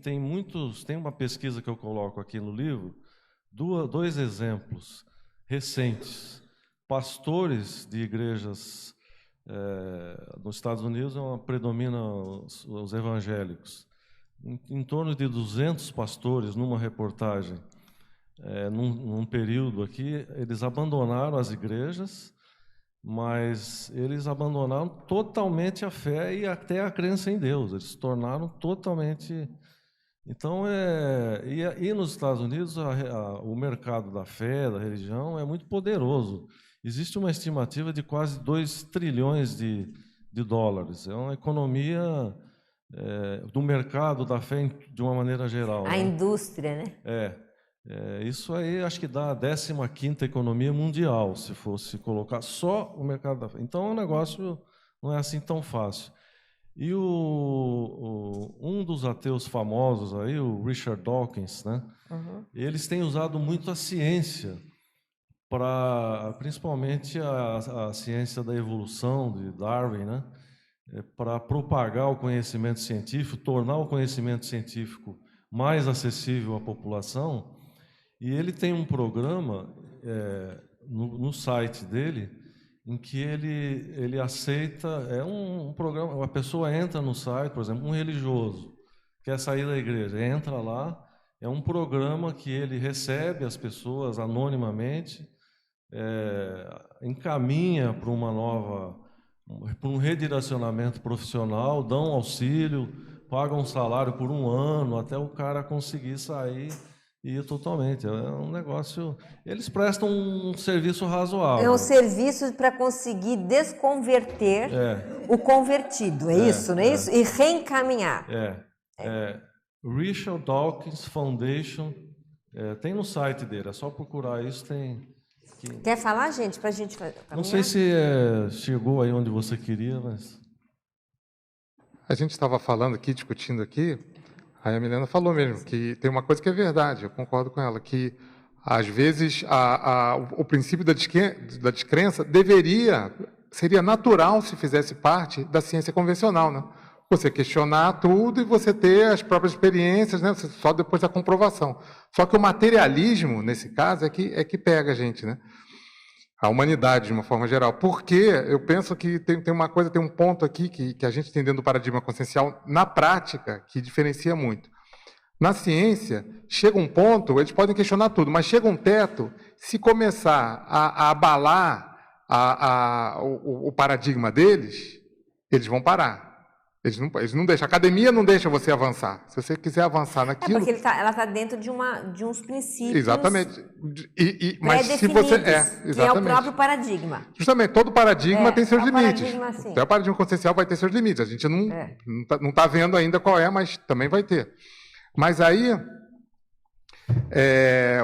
uma pesquisa que eu coloco aqui no livro, dois exemplos recentes. Pastores de igrejas nos Estados Unidos predominam os evangélicos. Em torno de 200 pastores, numa reportagem, num período aqui, eles abandonaram as igrejas, mas eles abandonaram totalmente a fé e até a crença em Deus. Eles se tornaram totalmente... Então, e nos Estados Unidos, o mercado da fé, da religião, é muito poderoso. Existe uma estimativa de quase 2 trilhões de dólares. É uma economia do mercado da fé de uma maneira geral. A indústria, né? Isso aí acho que dá a 15ª economia mundial, se fosse colocar só o mercado da fé. Então, o negócio não é assim tão fácil. E um dos ateus famosos aí, o Richard Dawkins, né? Eles têm usado muito a ciência, principalmente a ciência da evolução de Darwin, né? Para propagar o conhecimento científico, tornar o conhecimento científico mais acessível à população. E ele tem um programa no site dele, em que ele aceita, um programa, a pessoa entra no site, por exemplo, um religioso, quer sair da igreja, entra lá, é um programa que ele recebe as pessoas anonimamente, encaminha para um redirecionamento profissional, dão auxílio, pagam um salário por 1 ano, até o cara conseguir sair e totalmente. É um negócio... Eles prestam um serviço razoável. É um serviço para conseguir desconverter o convertido, isso, não é isso? E reencaminhar. Richard Dawkins Foundation, tem no site dele, é só procurar isso, tem... Quer falar, gente, para a gente fazer? Não sei se chegou aí onde você queria, mas... A gente estava falando aqui, discutindo aqui, aí a Milena falou mesmo, que tem uma coisa que é verdade, eu concordo com ela, que às vezes o princípio da descrença seria natural se fizesse parte da ciência convencional, né? Você questionar tudo e você ter as próprias experiências, né? Só depois da comprovação. Só que o materialismo, nesse caso, é que pega a gente, né? A humanidade, de uma forma geral. Porque eu penso que tem um ponto aqui que a gente tem dentro do paradigma consciencial, na prática, que diferencia muito. Na ciência, chega um ponto, eles podem questionar tudo, mas chega um teto, se começar a abalar o paradigma deles, eles vão parar. Eles não deixam. A academia não deixa você avançar. Se você quiser avançar naquilo... porque ela está dentro de uns princípios... Exatamente. Mas se você... que é o próprio paradigma. Justamente, todo paradigma tem seus limites. Paradigma, até o paradigma consciencial vai ter seus limites. A gente não tá vendo ainda qual mas também vai ter. Mas aí,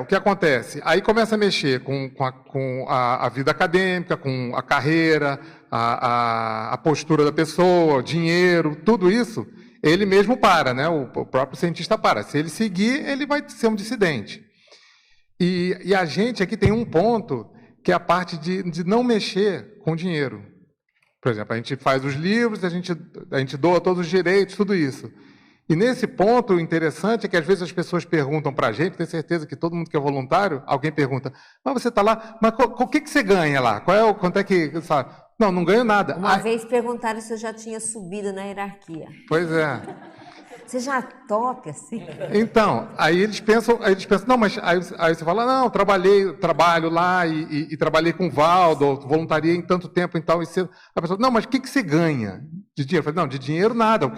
o que acontece? Aí começa a mexer com a vida acadêmica, com a carreira, a postura da pessoa, o dinheiro, tudo isso, ele mesmo para, né? O próprio cientista para. Se ele seguir, ele vai ser um dissidente. E a gente aqui tem um ponto, que é a parte de não mexer com dinheiro. Por exemplo, a gente faz os livros, a gente doa todos os direitos, tudo isso. E nesse ponto, o interessante é que às vezes as pessoas perguntam para a gente, tenho certeza que todo mundo que é voluntário, alguém pergunta, mas você está lá, mas o que você ganha lá? Quanto é que... Sabe? Não ganho nada. Uma vez perguntaram se eu já tinha subido na hierarquia. Pois é. Você já toca assim? Então, aí eles pensam, não, mas aí você fala, não, trabalho lá e trabalhei com o Valdo, voluntariei em tanto tempo e tal. A pessoa, não, mas o que você ganha de dinheiro? Eu falei, não, de dinheiro nada,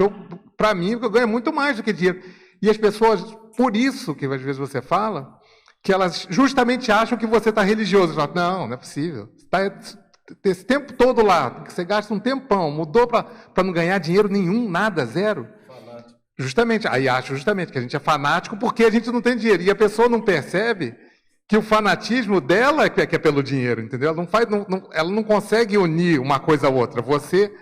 para mim, o que eu ganho é muito mais do que dinheiro. E as pessoas, por isso que às vezes você fala, que elas justamente acham que você está religioso. Falam, não é possível. Você está esse tempo todo lá, que você gasta um tempão, mudou para não ganhar dinheiro nenhum, nada, zero. Fanático. Justamente, aí acho justamente que a gente é fanático porque a gente não tem dinheiro. E a pessoa não percebe que o fanatismo dela é que é pelo dinheiro, entendeu? Ela não consegue unir uma coisa a outra. Você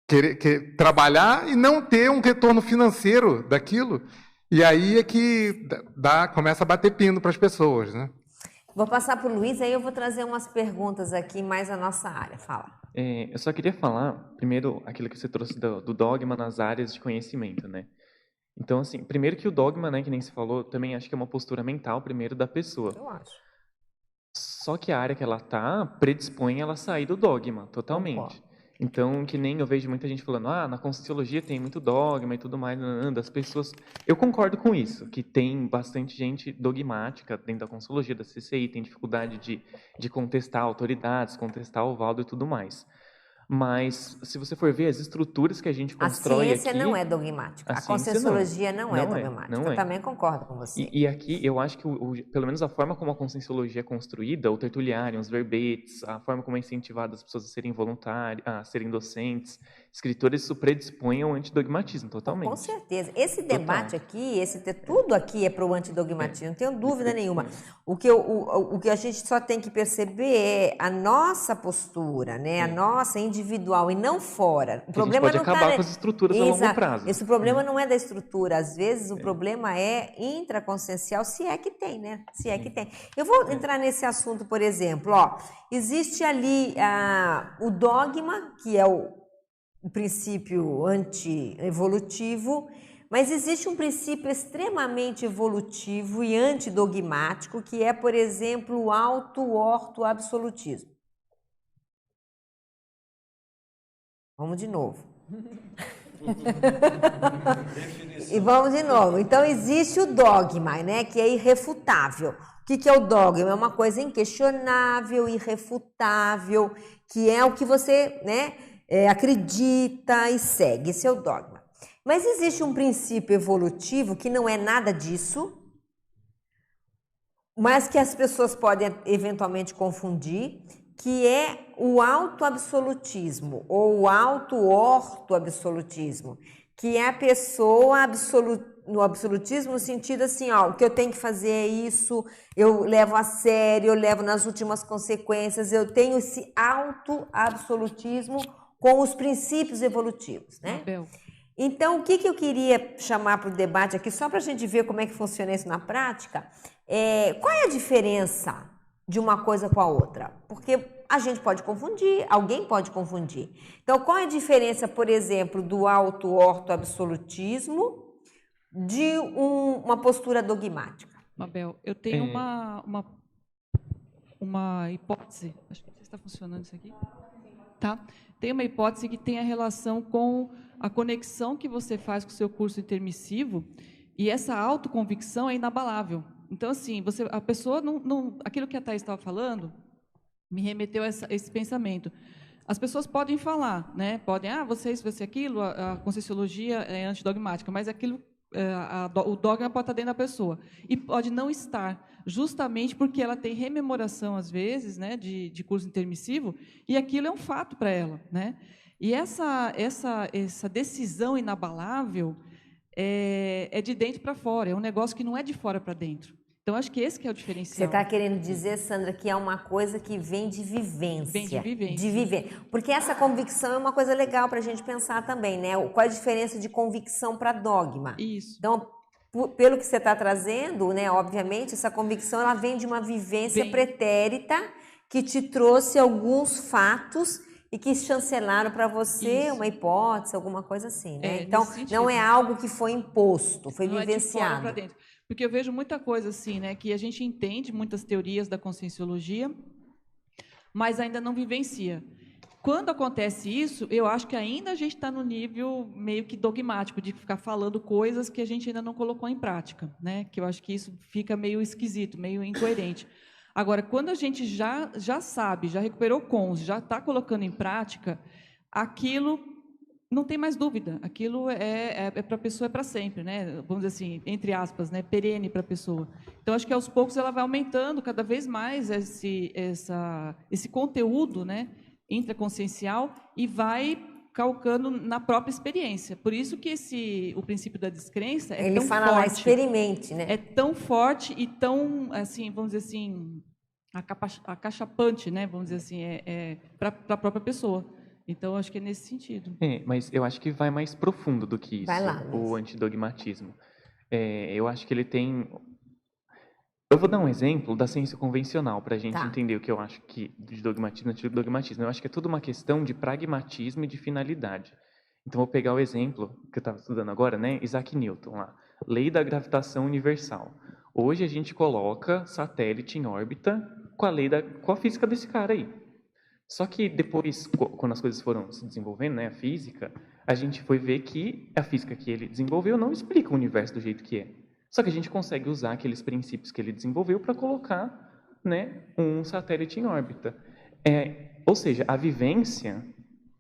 querer trabalhar e não ter um retorno financeiro daquilo. E aí é que começa a bater pino para as pessoas, né? Vou passar para o Luiz, aí eu vou trazer umas perguntas aqui mais na nossa área. Fala. Eu só queria falar, primeiro, aquilo que você trouxe do dogma nas áreas de conhecimento, né? Então, assim, primeiro que o dogma, né, que nem você falou, também acho que é uma postura mental, primeiro, da pessoa. Eu acho. Só que a área que ela tá predispõe ela a sair do dogma, totalmente. Então, que nem eu vejo muita gente falando, na Conscienciologia tem muito dogma e tudo mais, das pessoas... Eu concordo com isso, que tem bastante gente dogmática dentro da Conscienciologia, da CCI, tem dificuldade de contestar autoridades, contestar o Valdo e tudo mais. Mas, se você for ver as estruturas que a gente constrói aqui... A ciência não é dogmática. A Conscienciologia não é dogmática. Eu também concordo com você. E aqui, eu acho que, pelo menos a forma como a Conscienciologia é construída, o tertuliário, os verbetes, a forma como é incentivada as pessoas a serem voluntárias, a serem docentes, escritores, isso predispõe ao antidogmatismo, totalmente. Com certeza. Esse debate aqui, tudo aqui é para o antidogmatismo, não tenho dúvida nenhuma. O que a gente só tem que perceber é a nossa postura, né? A nossa individual e não fora. O problema a gente pode acabar com as estruturas a longo prazo. Esse problema não é da estrutura. Às vezes o problema é intraconsciencial, se é que tem, né? Se é que tem. Eu vou entrar nesse assunto, por exemplo. Existe ali o dogma, que é o princípio anti-evolutivo, mas existe um princípio extremamente evolutivo e antidogmático, que é, por exemplo, o auto-orto-absolutismo. Vamos de novo. E vamos de novo. Então, existe o dogma, né, que é irrefutável. O que é o dogma? É uma coisa inquestionável, irrefutável, que é o que você, né, acredita e segue. Esse é o dogma. Mas existe um princípio evolutivo que não é nada disso, mas que as pessoas podem eventualmente confundir, que é o autoabsolutismo ou o auto-orto-absolutismo, que é a pessoa no absolutismo no sentido assim, o que eu tenho que fazer é isso, eu levo a sério, eu levo nas últimas consequências, eu tenho esse auto-absolutismo com os princípios evolutivos, né? Então, o que eu queria chamar para o debate aqui, só para a gente ver como é que funciona isso na prática, qual é a diferença de uma coisa com a outra? Porque a gente pode confundir, alguém pode confundir. Então, qual é a diferença, por exemplo, do auto-orto-absolutismo de uma postura dogmática? Mabel, eu tenho uma hipótese, acho que não sei se está funcionando isso aqui. Tá? Tem uma hipótese que tem a relação com a conexão que você faz com o seu curso intermissivo, e essa autoconvicção é inabalável. Então, assim, a pessoa aquilo que a Thais estava falando me remeteu a esse pensamento. As pessoas podem falar, né? Podem, você isso, você aquilo, a Conscienciologia é antidogmática, mas aquilo, o dogma pode estar dentro da pessoa. E pode não estar, justamente porque ela tem rememoração, às vezes, né, de curso intermissivo, e aquilo é um fato para ela, né? E essa decisão inabalável é de dentro para fora, é um negócio que não é de fora para dentro. Então, acho que esse que é o diferencial. Você está querendo dizer, Sandra, que é uma coisa que vem de vivência. Vem de vivência. De viver. Porque essa convicção é uma coisa legal para a gente pensar também, né? Qual é a diferença de convicção para dogma? Isso. Então, pelo que você está trazendo, né? Obviamente, essa convicção ela vem de uma vivência pretérita que te trouxe alguns fatos e que chancelaram para você uma hipótese, alguma coisa assim, né? Então, não é algo que foi imposto, foi vivenciado. É de fora para dentro. Porque eu vejo muita coisa assim, né, que a gente entende muitas teorias da Conscienciologia, mas ainda não vivencia. Quando acontece isso, eu acho que ainda a gente está no nível meio que dogmático, de ficar falando coisas que a gente ainda não colocou em prática, né? Que eu acho que isso fica meio esquisito, meio incoerente. Agora, quando a gente já sabe, já recuperou cons, já está colocando em prática, aquilo não tem mais dúvida, aquilo para a pessoa, é para sempre, né? Vamos dizer assim, entre aspas, né? Perene para a pessoa. Então, acho que aos poucos ela vai aumentando cada vez mais esse conteúdo, né? Intraconsciencial, e vai calcando na própria experiência. Por isso que o princípio da descrença é tão forte. Ele fala lá, experimente, né? É tão forte e tão, assim, vamos dizer assim, acachapante, né? Vamos dizer assim, para a própria pessoa. Então, acho que é nesse sentido. Mas eu acho que vai mais profundo do que isso, vai lá, o antidogmatismo. Eu acho que ele tem... Eu vou dar um exemplo da ciência convencional para a gente entender o que eu acho que de dogmatismo e antidogmatismo. Eu acho que é tudo uma questão de pragmatismo e de finalidade. Então, vou pegar o exemplo que eu estava estudando agora, né? Isaac Newton, lá. Lei da gravitação universal. Hoje a gente coloca satélite em órbita com a física desse cara aí. Só que depois, quando as coisas foram se desenvolvendo, né, a física, a gente foi ver que a física que ele desenvolveu não explica o universo do jeito que é. Só que a gente consegue usar aqueles princípios que ele desenvolveu para colocar, né, um satélite em órbita. Ou seja, a vivência,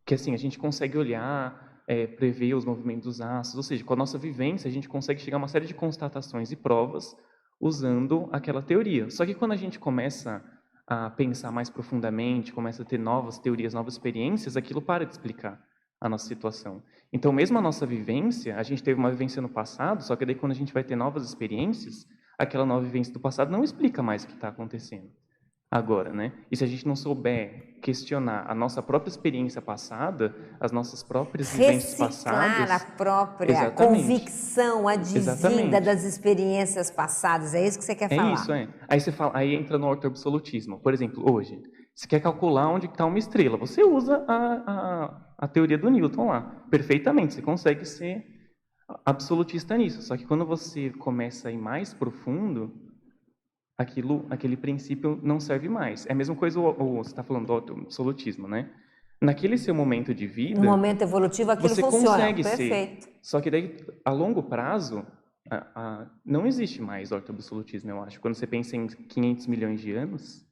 que assim, a gente consegue olhar, prever os movimentos dos astros, ou seja, com a nossa vivência a gente consegue chegar a uma série de constatações e provas usando aquela teoria. Só que quando a gente começa a pensar mais profundamente, começa a ter novas teorias, novas experiências, aquilo para de explicar a nossa situação. Então, mesmo a nossa vivência, a gente teve uma vivência no passado, só que daí quando a gente vai ter novas experiências, aquela nova vivência do passado não explica mais o que está acontecendo agora, né? E se a gente não souber questionar a nossa própria experiência passada, as nossas próprias vivências passadas... Reciclar a própria convicção advinda das experiências passadas, é isso que você quer falar? É isso, Aí entra no ortoabsolutismo. Por exemplo, hoje, você quer calcular onde está uma estrela, você usa a teoria do Newton lá, perfeitamente, você consegue ser absolutista nisso. Só que quando você começa a ir mais profundo, aquele princípio não serve mais. É a mesma coisa, você está falando do absolutismo, né? Naquele seu momento de vida... No momento evolutivo, aquilo você funciona. Consegue Perfeito. ser. Só que daí, a longo prazo, não existe mais ortoabsolutismo, eu acho. Quando você pensa em 500 milhões de anos,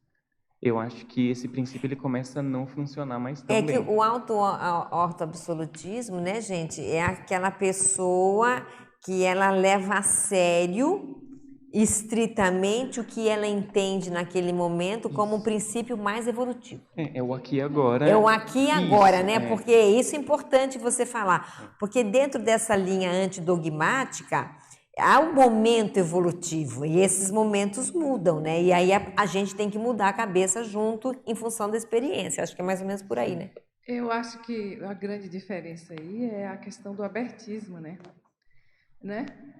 eu acho que esse princípio ele começa a não funcionar mais tão bem. É que o ortoabsolutismo, né, gente, é aquela pessoa que ela leva a sério estritamente o que ela entende naquele momento como um princípio mais evolutivo. É o aqui e agora. É o aqui e agora, né? Porque isso é importante você falar. Porque dentro dessa linha antidogmática, há um momento evolutivo e esses momentos mudam, né? E aí a gente tem que mudar a cabeça junto em função da experiência. Acho que é mais ou menos por aí, né? Eu acho que a grande diferença aí é a questão do abertismo, né?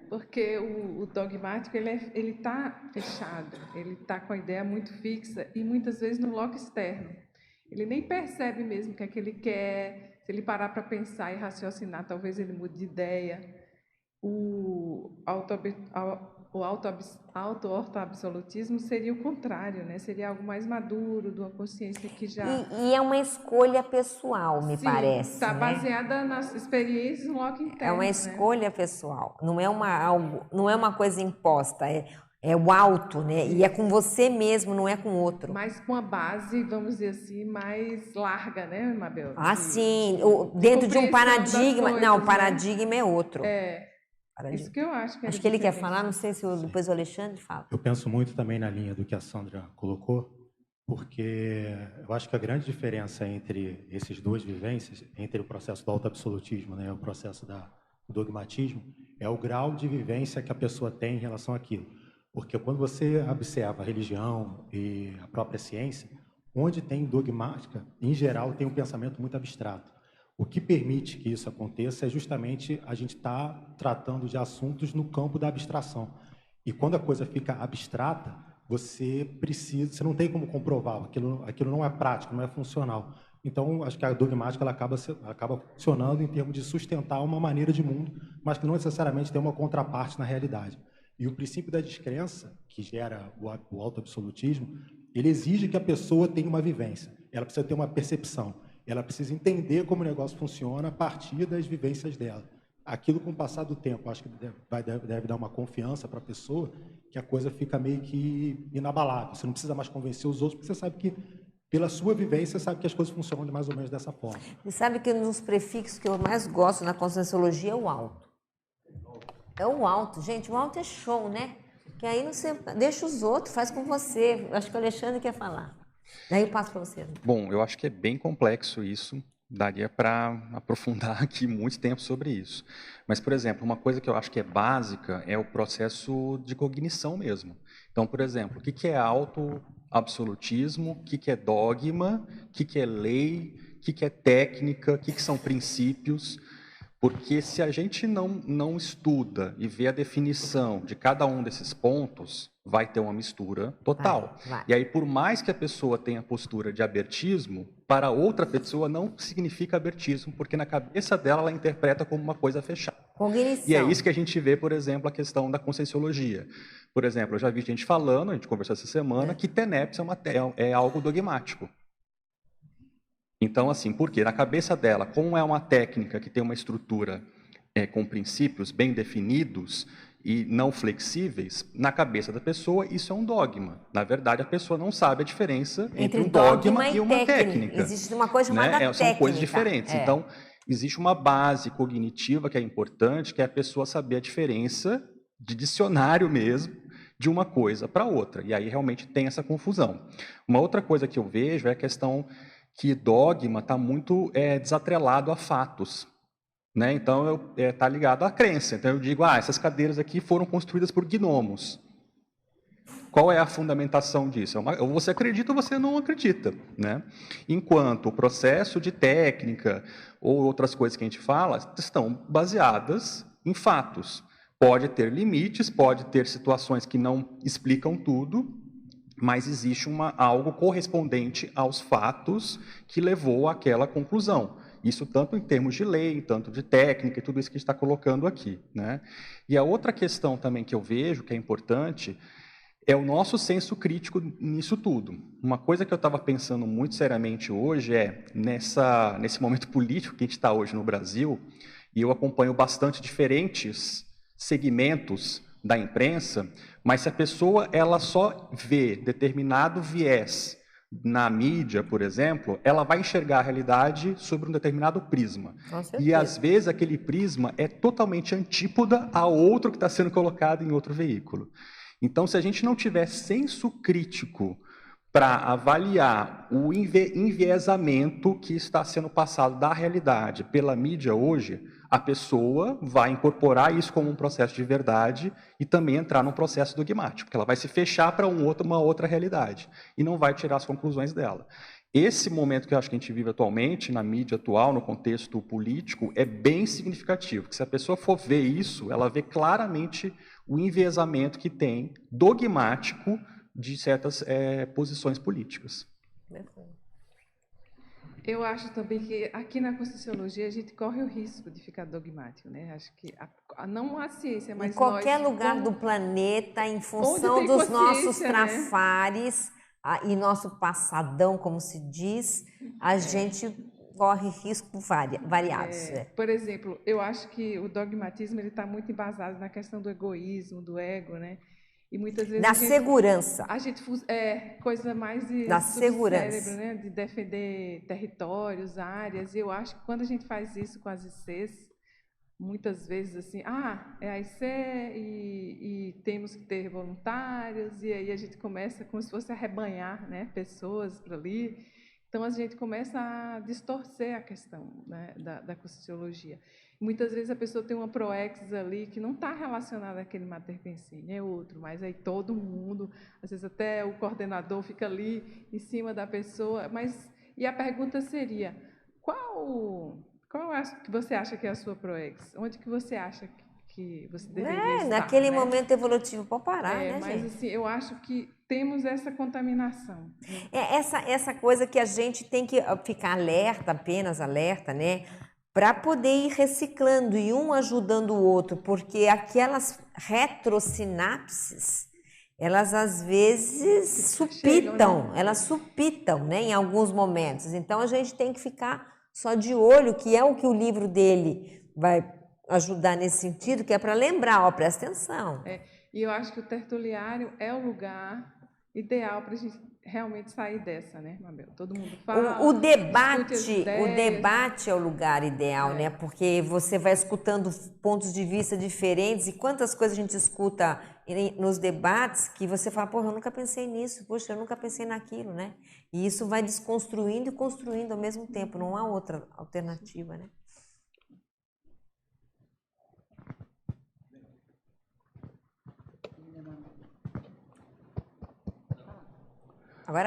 Porque o dogmático ele está fechado, ele está com a ideia muito fixa e muitas vezes no loco externo. Ele nem percebe mesmo o que é que ele quer. Se ele parar para pensar e raciocinar, talvez ele mude de ideia. O auto-ortoabsolutismo seria o contrário, né? Seria algo mais maduro, de uma consciência que já... E é uma escolha pessoal, me parece. Está baseada nas experiências no loco interno. É uma escolha pessoal, não é uma coisa imposta, é o auto, né? E é com você mesmo, não é com outro. Mas com a base, vamos dizer assim, mais larga, né, Mabel? Sim, dentro de um paradigma. Não, o paradigma é outro. Isso que eu acho que Acho que ele quer falar, não sei se depois o Alexandre fala. Eu penso muito também na linha do que a Sandra colocou, porque eu acho que a grande diferença entre essas duas vivências, entre o processo do autoabsolutismo, né, e o processo do dogmatismo, é o grau de vivência que a pessoa tem em relação àquilo. Porque quando você observa a religião e a própria ciência, onde tem dogmática, em geral, tem um pensamento muito abstrato. O que permite que isso aconteça é justamente a gente estar tratando de assuntos no campo da abstração. E quando a coisa fica abstrata, você não tem como comprovar, aquilo não é prático, não é funcional. Então, acho que a dogmática ela acaba funcionando em termos de sustentar uma maneira de mundo, mas que não necessariamente tem uma contraparte na realidade. E o princípio da descrença, que gera o autoabsolutismo, ele exige que a pessoa tenha uma vivência, ela precisa ter uma percepção. Ela precisa entender como o negócio funciona a partir das vivências dela. Aquilo, com o passar do tempo, acho que deve dar uma confiança para a pessoa, que a coisa fica meio que inabalável. Você não precisa mais convencer os outros, porque você sabe que, pela sua vivência, você sabe que as coisas funcionam de mais ou menos dessa forma. E sabe que um dos prefixos que eu mais gosto na Conscienciologia é o alto. É o alto. Gente, o alto é show, né? Que aí você deixa os outros, faz com você. Acho que o Alexandre quer falar. Daí eu passo para você. Bom, eu acho que é bem complexo isso, daria para aprofundar aqui muito tempo sobre isso. Mas, por exemplo, uma coisa que eu acho que é básica é o processo de cognição mesmo. Então, por exemplo, o que é autoabsolutismo, o que é dogma, o que é lei, o que é técnica, o que são princípios... Porque se a gente não estuda e vê a definição de cada um desses pontos, vai ter uma mistura total. Vai. E aí, por mais que a pessoa tenha postura de abertismo, para outra pessoa não significa abertismo, porque na cabeça dela ela interpreta como uma coisa fechada. Cognição. E é isso que a gente vê, por exemplo, a questão da conscienciologia. Por exemplo, eu já vi gente falando, a gente conversou essa semana, que TENEPS é algo dogmático. Então, assim, por quê? Na cabeça dela, como é uma técnica que tem uma estrutura com princípios bem definidos e não flexíveis, na cabeça da pessoa isso é um dogma. Na verdade, a pessoa não sabe a diferença entre um dogma e uma técnica. Existe uma coisa chamada técnica. São coisas diferentes. Então, existe uma base cognitiva que é importante, que é a pessoa saber a diferença de dicionário mesmo, de uma coisa para outra. E aí realmente tem essa confusão. Uma outra coisa que eu vejo é a questão que dogma está muito desatrelado a fatos. Né? Então, está ligado à crença. Então, eu digo, essas cadeiras aqui foram construídas por gnomos. Qual é a fundamentação disso? Ou você acredita ou você não acredita. Né? Enquanto o processo de técnica ou outras coisas que a gente fala estão baseadas em fatos. Pode ter limites, pode ter situações que não explicam tudo, mas existe algo correspondente aos fatos que levou àquela conclusão. Isso tanto em termos de lei, tanto de técnica e tudo isso que a gente está colocando aqui. Né? E a outra questão também que eu vejo, que é importante, é o nosso senso crítico nisso tudo. Uma coisa que eu estava pensando muito seriamente hoje nesse momento político que a gente está hoje no Brasil, e eu acompanho bastante diferentes segmentos da imprensa, mas se a pessoa ela só vê determinado viés na mídia, por exemplo, ela vai enxergar a realidade sobre um determinado prisma. E, às vezes, aquele prisma é totalmente antípoda a outro que está sendo colocado em outro veículo. Então, se a gente não tiver senso crítico para avaliar o enviesamento que está sendo passado da realidade pela mídia hoje, a pessoa vai incorporar isso como um processo de verdade e também entrar num processo dogmático, porque ela vai se fechar para uma outra realidade e não vai tirar as conclusões dela. Esse momento que eu acho que a gente vive atualmente, na mídia atual, no contexto político, é bem significativo, porque se a pessoa for ver isso, ela vê claramente o enviesamento que tem dogmático de certas posições políticas. Eu acho também que aqui na Conscienciologia a gente corre o risco de ficar dogmático, né? Acho que não a ciência, mas em qualquer lugar do planeta, em função dos nossos trafares, né? E nosso passadão, como se diz, a gente corre riscos variados. Por exemplo, eu acho que o dogmatismo ele está muito embasado na questão do egoísmo, do ego, né? E muitas vezes da segurança. A gente coisa mais da segurança, cérebro, né? De defender territórios, áreas. E eu acho que quando a gente faz isso com as ICs, muitas vezes assim, é a IC e temos que ter voluntários, e aí a gente começa como se fosse arrebanhar, né, pessoas para ali. Então a gente começa a distorcer a questão, né, da Conscienciologia. Muitas vezes a pessoa tem uma proexis ali que não está relacionada àquele mater pensene, é outro, mas aí todo mundo, às vezes até o coordenador fica ali em cima da pessoa. E a pergunta seria, qual que você acha que é a sua proexis? Onde que você acha que você deveria estar? Naquele momento evolutivo, pode parar, né, mas gente? Assim, eu acho que temos essa contaminação. Essa coisa que a gente tem que ficar apenas alerta, né? Para poder ir reciclando e um ajudando o outro, porque aquelas retrosinapses, elas às vezes supitam, né, em alguns momentos. Então a gente tem que ficar só de olho, que é o que o livro dele vai ajudar nesse sentido, que é para lembrar, presta atenção. E eu acho que o tertuliário é o lugar ideal para a gente realmente sair dessa, né, Mabel? Todo mundo fala. O debate é o lugar ideal, né? Porque você vai escutando pontos de vista diferentes e quantas coisas a gente escuta nos debates que você fala, eu nunca pensei nisso, poxa, eu nunca pensei naquilo, né? E isso vai desconstruindo e construindo ao mesmo tempo, não há outra alternativa, né?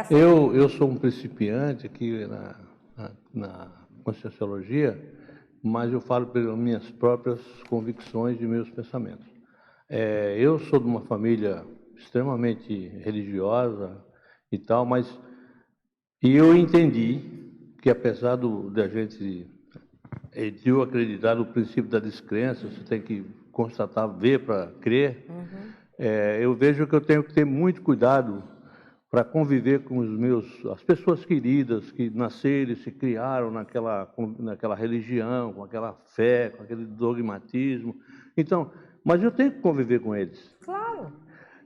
Eu sou um principiante aqui na Conscienciologia, mas eu falo pelas minhas próprias convicções e meus pensamentos. Eu sou de uma família extremamente religiosa e tal, mas eu entendi que apesar da gente eu acreditar no princípio da descrença, você tem que constatar, ver para crer, eu vejo que eu tenho que ter muito cuidado, para conviver com as pessoas queridas que nasceram e se criaram naquela religião, com aquela fé, com aquele dogmatismo. Então, mas eu tenho que conviver com eles. Claro.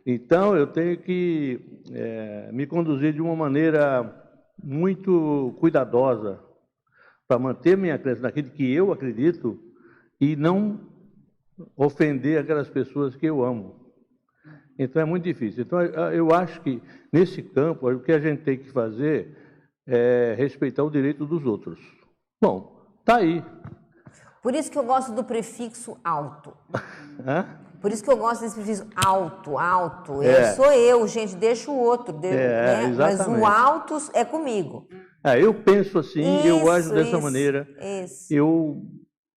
Então, eu tenho que me conduzir de uma maneira muito cuidadosa para manter minha crença naquilo que eu acredito e não ofender aquelas pessoas que eu amo. Então, é muito difícil. Então, eu acho que, nesse campo, o que a gente tem que fazer é respeitar o direito dos outros. Bom, tá aí. Por isso que eu gosto do prefixo alto. Hã? Por isso que eu gosto desse prefixo alto, alto. Sou eu, gente, deixa o outro. Né? Mas o alto é comigo. Eu penso assim, eu ajo dessa maneira. Eu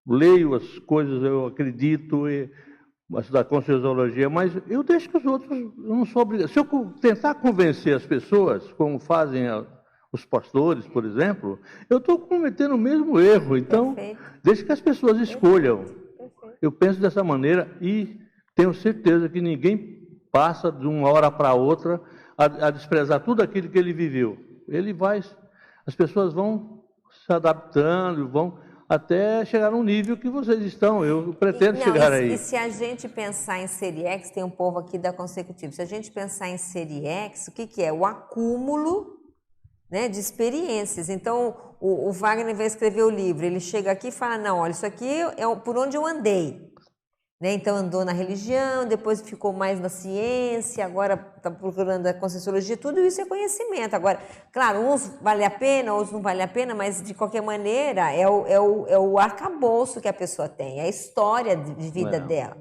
leio as coisas, eu acredito... da Conscienciologia, mas eu deixo que os outros, eu não sou obrigado. Se eu tentar convencer as pessoas, como fazem os pastores, por exemplo, eu estou cometendo o mesmo erro. Então, deixe que as pessoas escolham. Eu penso dessa maneira e tenho certeza que ninguém passa de uma hora para outra a desprezar tudo aquilo que ele viveu. As pessoas vão se adaptando, vão até chegar num nível que vocês estão. Eu pretendo chegar aí. E se a gente pensar em Série X, tem um povo aqui da Consecutiva, se a gente pensar em Série X, o que é? O acúmulo, né, de experiências. Então, o Wagner vai escrever o livro, ele chega aqui e fala, não, olha, isso aqui é por onde eu andei. Né? Então, andou na religião, depois ficou mais na ciência, agora está procurando a Conscienciologia, tudo isso é conhecimento. Agora, claro, uns vale a pena, outros não vale a pena, mas, de qualquer maneira, é o arcabouço que a pessoa tem, é a história de vida dela,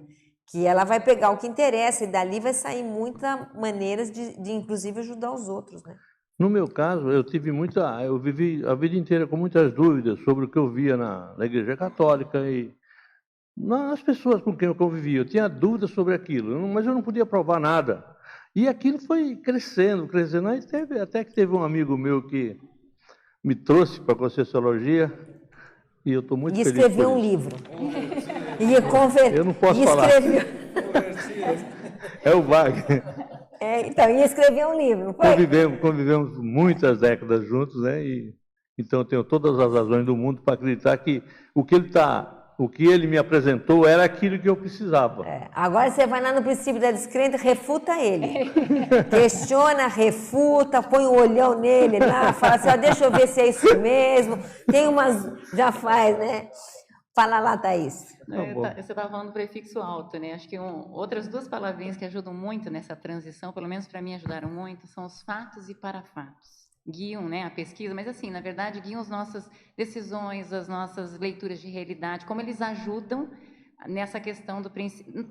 que ela vai pegar o que interessa e dali vai sair muitas maneiras de inclusive, ajudar os outros. Né? No meu caso, eu vivi a vida inteira com muitas dúvidas sobre o que eu via na Igreja Católica e nas pessoas com quem eu convivi, eu tinha dúvidas sobre aquilo, mas eu não podia provar nada. E aquilo foi crescendo. Aí até que teve um amigo meu que me trouxe para a Conscienciologia e eu estou muito feliz. E escreveu um livro. Eu não posso falar. É o Wagner. Então, ia escrever um livro, não foi? Convivemos muitas décadas juntos, né? Então eu tenho todas as razões do mundo para acreditar que o que ele me apresentou era aquilo que eu precisava. Agora você vai lá no princípio da descrença, refuta ele. Questiona, refuta, põe um olhão nele lá, fala assim, deixa eu ver se é isso mesmo. Tem umas... Já faz, né? Fala lá, Thaís. Você estava falando do prefixo alto, né? Acho que outras duas palavrinhas que ajudam muito nessa transição, pelo menos para mim ajudaram muito, são os fatos e parafatos. Guiam, né, a pesquisa, mas assim, na verdade, guiam as nossas decisões, as nossas leituras de realidade, como eles ajudam nessa questão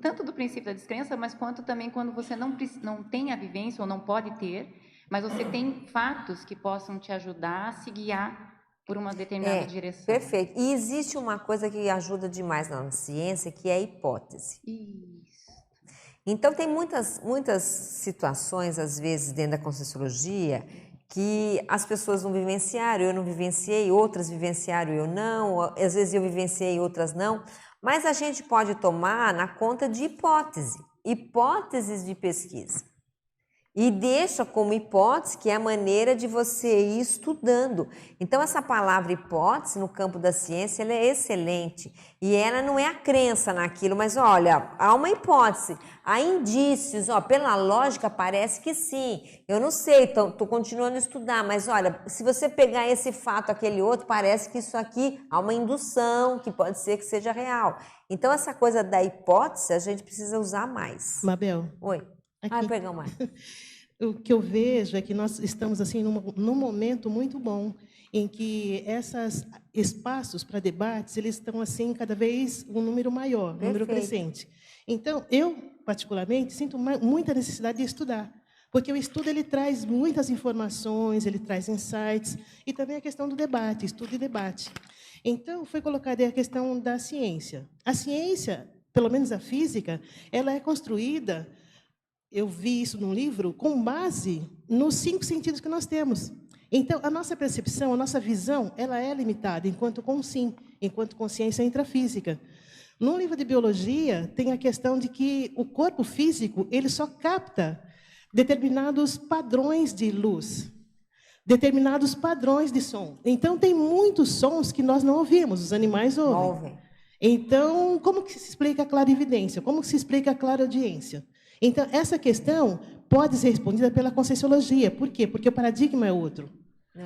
tanto do princípio da descrença, mas quanto também quando você não tem a vivência ou não pode ter, mas você tem fatos que possam te ajudar a se guiar por uma determinada direção. Perfeito. E existe uma coisa que ajuda demais na ciência, que é a hipótese. Isso. Então, tem muitas situações, às vezes, dentro da Conscienciologia, que as pessoas não vivenciaram, eu não vivenciei, outras vivenciaram, eu não, às vezes eu vivenciei, outras não, mas a gente pode tomar na conta de hipóteses de pesquisa. E deixa como hipótese que é a maneira de você ir estudando. Então, essa palavra hipótese, no campo da ciência, ela é excelente. E ela não é a crença naquilo, mas olha, há uma hipótese, há indícios, pela lógica parece que sim. Eu não sei, estou continuando a estudar, mas olha, se você pegar esse fato, aquele outro, parece que isso aqui há uma indução, que pode ser que seja real. Então, essa coisa da hipótese, a gente precisa usar mais. Mabel. Oi. Perdão, Mar. O que eu vejo é que nós estamos assim num momento muito bom em que esses espaços para debates eles estão assim cada vez um número maior, um número crescente. Então eu particularmente sinto muita necessidade de estudar, porque o estudo ele traz muitas informações, ele traz insights e também a questão do debate, estudo e debate. Então foi colocada aí a questão da ciência. A ciência, pelo menos a física, ela é construída. Eu vi isso num livro com base nos 5 sentidos que nós temos. Então, a nossa percepção, a nossa visão, ela é limitada enquanto consciência intrafísica. No livro de biologia, tem a questão de que o corpo físico ele só capta determinados padrões de luz, determinados padrões de som. Então, tem muitos sons que nós não ouvimos, os animais ouvem. Então, como que se explica a clarividência? Como que se explica a clareaudiência? Então, essa questão pode ser respondida pela conscienciologia. Por quê? Porque o paradigma é outro.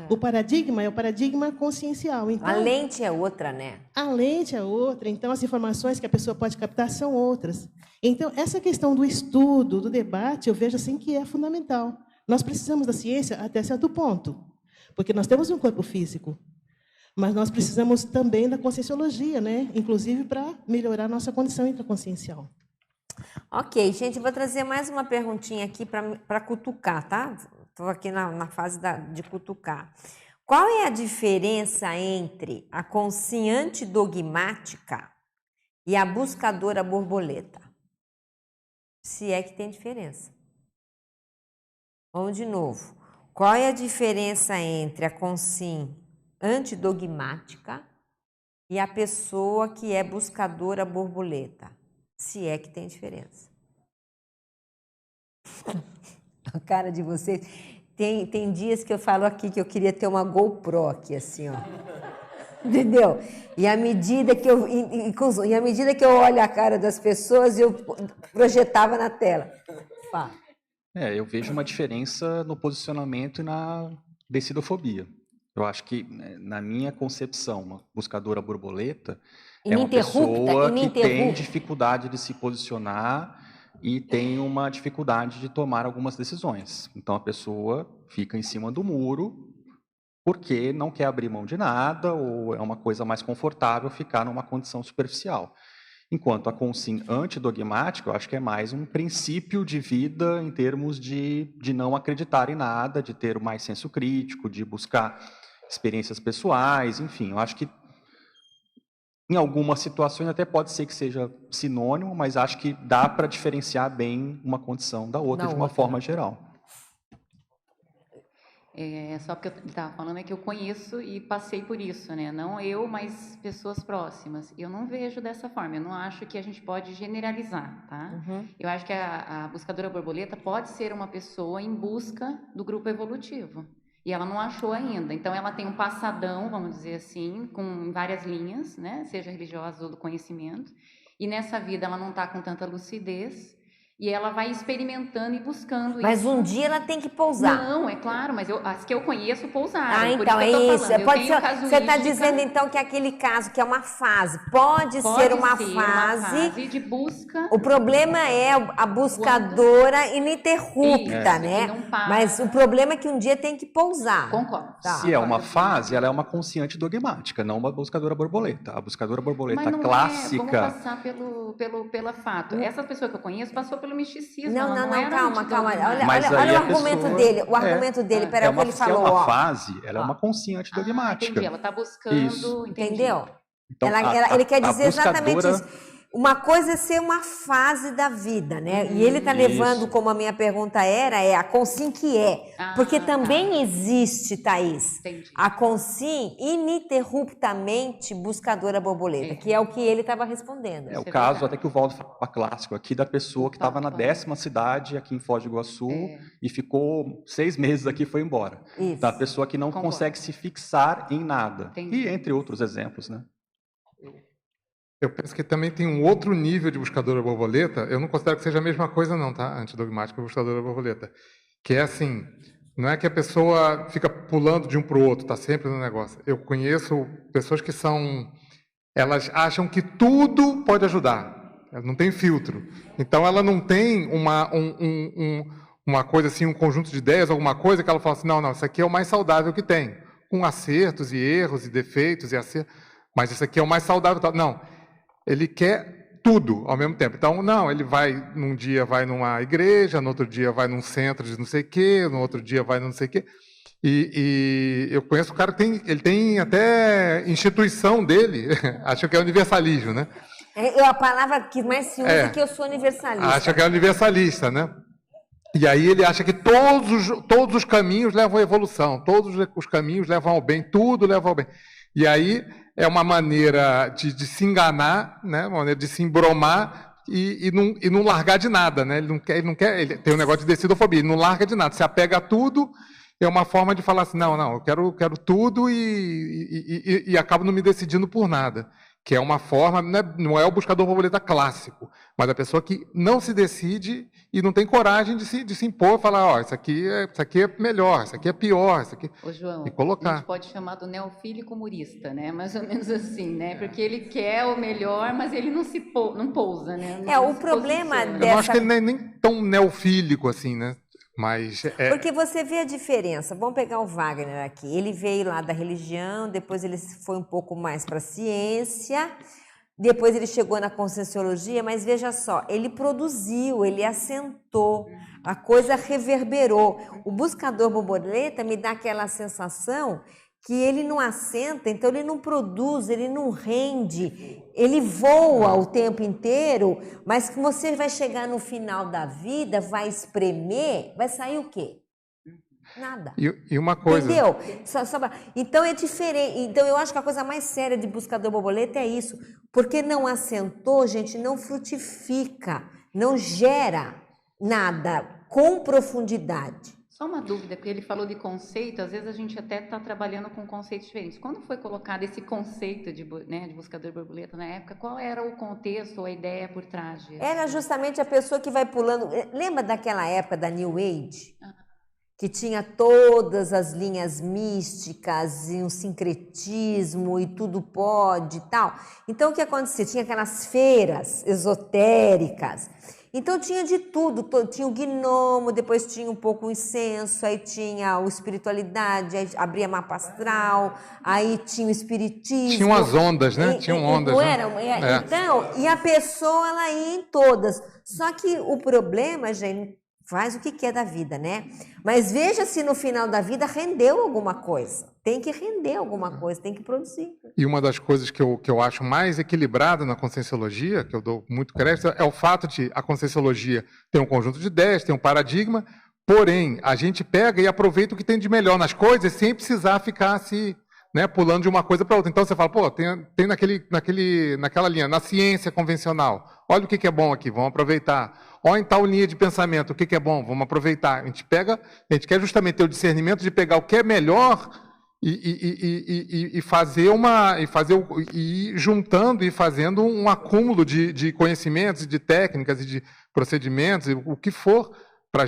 O paradigma é o paradigma consciencial. Então, a lente é outra, né? A lente é outra, então as informações que a pessoa pode captar são outras. Então, essa questão do estudo, do debate, eu vejo assim que é fundamental. Nós precisamos da ciência até certo ponto, porque nós temos um corpo físico, mas nós precisamos também da conscienciologia, né? Inclusive para melhorar a nossa condição intraconsciencial. Ok, gente, eu vou trazer mais uma perguntinha aqui para cutucar, tá? Estou aqui na fase de cutucar. Qual é a diferença entre a consciente dogmática e a buscadora borboleta? Se é que tem diferença. Vamos de novo. Qual é a diferença entre a consciente antidogmática e a pessoa que é buscadora borboleta? Se é que tem diferença. A cara de vocês. Tem dias que eu falo aqui que eu queria ter uma GoPro aqui, assim, ó. Entendeu? E à medida que eu olho a cara das pessoas, eu projetava na tela. Eu vejo uma diferença no posicionamento e na decidofobia. Eu acho que, na minha concepção, uma buscadora borboleta é uma pessoa que tem dificuldade de se posicionar e tem uma dificuldade de tomar algumas decisões. Então, a pessoa fica em cima do muro porque não quer abrir mão de nada ou é uma coisa mais confortável ficar numa condição superficial. Enquanto a consciência antidogmática, eu acho que é mais um princípio de vida em termos de não acreditar em nada, de ter mais senso crítico, de buscar experiências pessoais, enfim. Eu acho que em algumas situações até pode ser que seja sinônimo, mas acho que dá para diferenciar bem uma condição da outra de uma forma geral. Só porque eu estava falando é que eu conheço e passei por isso, né? Não eu, mas pessoas próximas. Eu não vejo dessa forma. Eu não acho que a gente pode generalizar, tá? Eu acho que a buscadora borboleta pode ser uma pessoa em busca do grupo evolutivo. E ela não achou ainda. Então, ela tem um passadão, vamos dizer assim, com várias linhas, né? Seja religiosa ou do conhecimento. E nessa vida ela não está com tanta lucidez. E ela vai experimentando e buscando isso. Mas um dia ela tem que pousar. Não, é claro, mas as que eu conheço pousaram. Então é isso. Você está dizendo então que aquele caso que é uma fase, pode ser uma fase de busca. O problema é a buscadora ininterrupta, né? Mas o problema é que um dia tem que pousar. Concordo. Se é uma fase, ela é uma consciente dogmática, não uma buscadora borboleta. A buscadora borboleta clássica. Vamos passar pelo fato. Essa pessoa que eu conheço passou pelo misticismo. Não, calma. Olha o argumento dele. O argumento dele, peraí, o que ele falou. Se é uma fase, ela é uma consciente dogmática. Entendi, ela está buscando. Entendeu? Então, ele quer dizer exatamente isso. Uma coisa é ser uma fase da vida, né? E ele está levando, como a minha pergunta era, a consim que é. Porque também existe, Thaís, a consim ininterruptamente buscadora borboleta, que é o que ele estava respondendo. É o caso até que o Valdo fala clássico aqui da pessoa que estava na 10ª cidade aqui em Foz do Iguaçu e ficou 6 meses aqui e foi embora. Isso. Da pessoa que não consegue se fixar em nada. E entre outros exemplos, né? Eu penso que também tem um outro nível de buscadora borboleta. Eu não considero que seja a mesma coisa não, tá? Antidogmática e buscadora borboleta. Que é assim, não é que a pessoa fica pulando de um para o outro, está sempre no negócio. Eu conheço pessoas que elas acham que tudo pode ajudar. Ela não tem filtro. Então, ela não tem uma coisa assim, um conjunto de ideias, alguma coisa que ela fala assim, não, isso aqui é o mais saudável que tem. Com acertos e erros e defeitos e acertos. Mas isso aqui é o mais saudável. Não. Ele quer tudo ao mesmo tempo. Então, ele vai, num dia vai numa igreja, no outro dia vai num centro de não sei o quê, no outro dia vai no não sei o quê. E eu conheço o cara que ele tem até instituição dele, acho que é universalismo, né? É a palavra que mais se usa é que eu sou universalista. Acha que é universalista, né? E aí ele acha que todos os caminhos levam à evolução, todos os caminhos levam ao bem, tudo leva ao bem. E aí é uma maneira de se enganar, né? Uma maneira de se embromar, e não largar de nada, né? Ele não quer, ele tem um negócio de decidofobia, ele não larga de nada, se apega a tudo, é uma forma de falar assim, não, eu quero tudo e acabo não me decidindo por nada. Que é uma forma, não é o buscador borboleta clássico, mas a pessoa que não se decide e não tem coragem de se impor, falar, ó, isso aqui é melhor, isso aqui é pior, isso aqui... Ô, João, e colocar. A gente pode chamar do neofílico humorista, né? Mais ou menos assim, né? Porque ele quer o melhor, mas ele não pousa, né? O problema dessa... Eu não acho que ele nem tão neofílico assim, né? Mas Porque você vê a diferença. Vamos pegar o Wagner aqui. Ele veio lá da religião, depois ele foi um pouco mais para a ciência, depois ele chegou na conscienciologia, mas veja só, ele produziu, ele assentou, a coisa reverberou. O buscador borboleta me dá aquela sensação que ele não assenta, então ele não produz, ele não rende, ele voa o tempo inteiro, mas que você vai chegar no final da vida, vai espremer, vai sair o quê? Nada. E uma coisa... Entendeu? Então é diferente. Então eu acho que a coisa mais séria de buscador borboleta é isso, porque não assentou, gente, não frutifica, não gera nada com profundidade. Só uma dúvida, porque ele falou de conceito, às vezes a gente até está trabalhando com conceitos diferentes. Quando foi colocado esse conceito de buscador borboleta na época, qual era o contexto ou a ideia por trás disso? Era justamente a pessoa que vai pulando... Lembra daquela época da New Age? Que tinha todas as linhas místicas e um sincretismo e tudo pode e tal. Então, o que acontecia? Tinha aquelas feiras esotéricas. Então tinha de tudo, tinha o gnomo, depois tinha um pouco o incenso, aí tinha a espiritualidade, aí abria mapa astral, aí tinha o espiritismo. Tinham as ondas, né? Tinham ondas. Não era? Então, e a pessoa, ela ia em todas. Só que o problema, gente, faz o que quer da vida, né? Mas veja se no final da vida rendeu alguma coisa. Tem que render alguma coisa, tem que produzir. E uma das coisas que eu acho mais equilibrada na conscienciologia, que eu dou muito crédito, é o fato de a conscienciologia ter um conjunto de ideias, tem um paradigma, porém, a gente pega e aproveita o que tem de melhor nas coisas sem precisar ficar pulando de uma coisa para outra. Então você fala, pô, tem naquela linha, na ciência convencional, olha o que é bom aqui, vamos aproveitar. Olha em tal linha de pensamento, o que é bom, vamos aproveitar. A gente quer justamente ter o discernimento de pegar o que é melhor e ir juntando e fazendo um acúmulo de conhecimentos, de técnicas e de procedimentos, o que for, para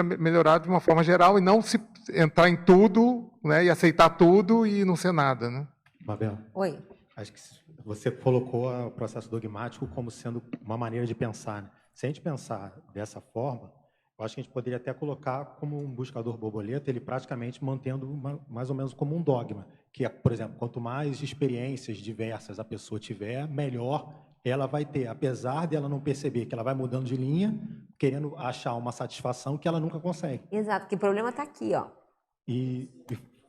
melhorar de uma forma geral e não se entrar em tudo, né, e aceitar tudo e não ser nada, né? Mabel. Oi. Acho que você colocou o processo dogmático como sendo uma maneira de pensar, né? Se a gente pensar dessa forma, eu acho que a gente poderia até colocar como um buscador borboleta, ele praticamente mantendo mais ou menos como um dogma, que é, por exemplo, quanto mais experiências diversas a pessoa tiver, melhor ela vai ter, apesar de ela não perceber que ela vai mudando de linha, querendo achar uma satisfação que ela nunca consegue. Exato, que o problema está aqui, ó. E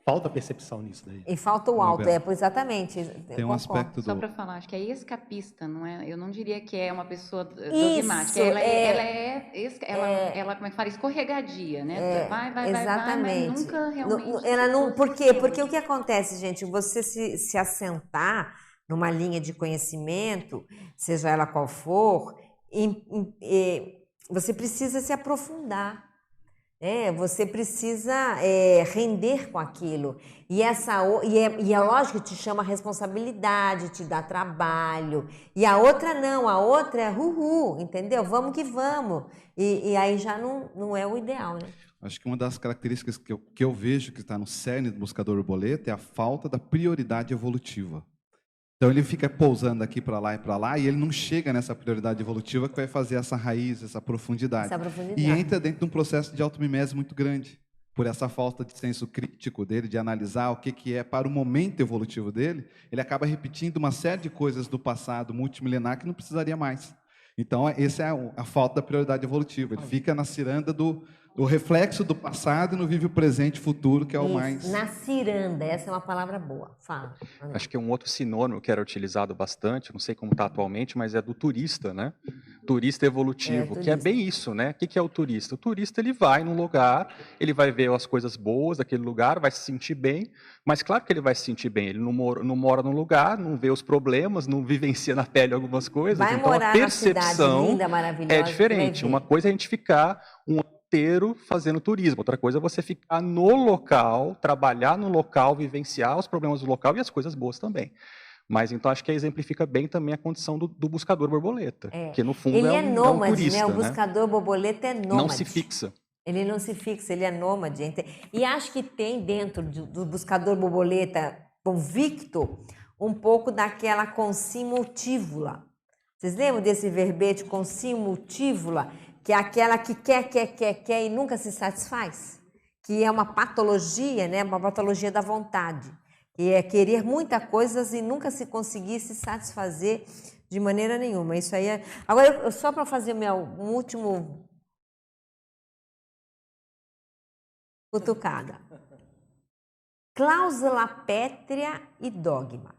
falta percepção nisso daí. E falta o alto, exatamente. Tem um aspecto Só para falar, acho que é escapista, não é? Eu não diria que é uma pessoa dogmática. Ela como é que fala? Escorregadia, né? Vai, exatamente. Mas nunca realmente... Ela não, por quê? Porque o que acontece, gente, você se assentar numa linha de conhecimento, seja ela qual for, você precisa se aprofundar. Você precisa render com aquilo. E a lógica te chama responsabilidade, te dá trabalho. E a outra não, a outra é entendeu? Vamos que vamos. E aí já não é o ideal, né? Acho que uma das características que eu vejo que está no cerne do buscador borboleta é a falta da prioridade evolutiva. Então ele fica pousando aqui para lá e ele não chega nessa prioridade evolutiva que vai fazer essa raiz, essa profundidade. E entra dentro de um processo de automimese muito grande, por essa falta de senso crítico dele, de analisar o que é para o momento evolutivo dele, ele acaba repetindo uma série de coisas do passado multimilenar que não precisaria mais. Então essa é a falta da prioridade evolutiva, ele fica na ciranda do o reflexo do passado e não vive o presente e futuro, que é o Isso, mais... na ciranda, essa é uma palavra boa. Fala. Acho que um outro sinônimo que era utilizado bastante, não sei como está atualmente, mas é do turista, né? Turista evolutivo, que é bem isso, né? O que é o turista? O turista, ele vai num lugar, ele vai ver as coisas boas daquele lugar, vai se sentir bem, mas claro que ele vai se sentir bem, ele não mora num lugar, não vê os problemas, não vivencia na pele algumas coisas, Vai então morar a percepção na cidade linda, maravilhosa, é diferente. Uma coisa é a gente ficar um ano inteiro fazendo turismo, outra coisa é você ficar no local, trabalhar no local, vivenciar os problemas do local e as coisas boas também. Mas então acho que exemplifica bem também a condição do buscador borboleta, que no fundo ele é é nômade, turista, né? O né? buscador borboleta é nômade. Não se fixa. Ele não se fixa, ele é nômade. E acho que tem dentro do buscador borboleta convicto um pouco daquela consimultívola. Vocês lembram desse verbete consimultívola? Que é aquela que quer e nunca se satisfaz? Que é uma patologia, né? Uma patologia da vontade. Que é querer muitas coisas e nunca se conseguir se satisfazer de maneira nenhuma. Isso aí é... Agora, só para fazer um último... cutucada. Cláusula pétrea e dogma.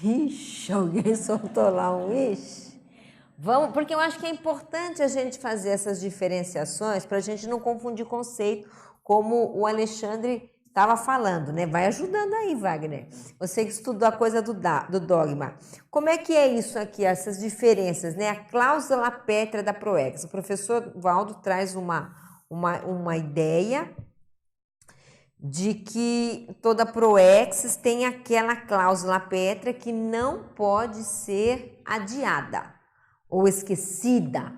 Ixi, alguém soltou lá um ixi. Vamos, porque eu acho que é importante a gente fazer essas diferenciações para a gente não confundir conceito, como o Alexandre estava falando, né? Vai ajudando aí, Wagner. Você que estudou a coisa do dogma. Como é que é isso aqui, essas diferenças, né? A cláusula pétrea da Proex. O professor Valdo traz uma ideia de que toda Proex tem aquela cláusula pétrea que não pode ser adiada ou esquecida,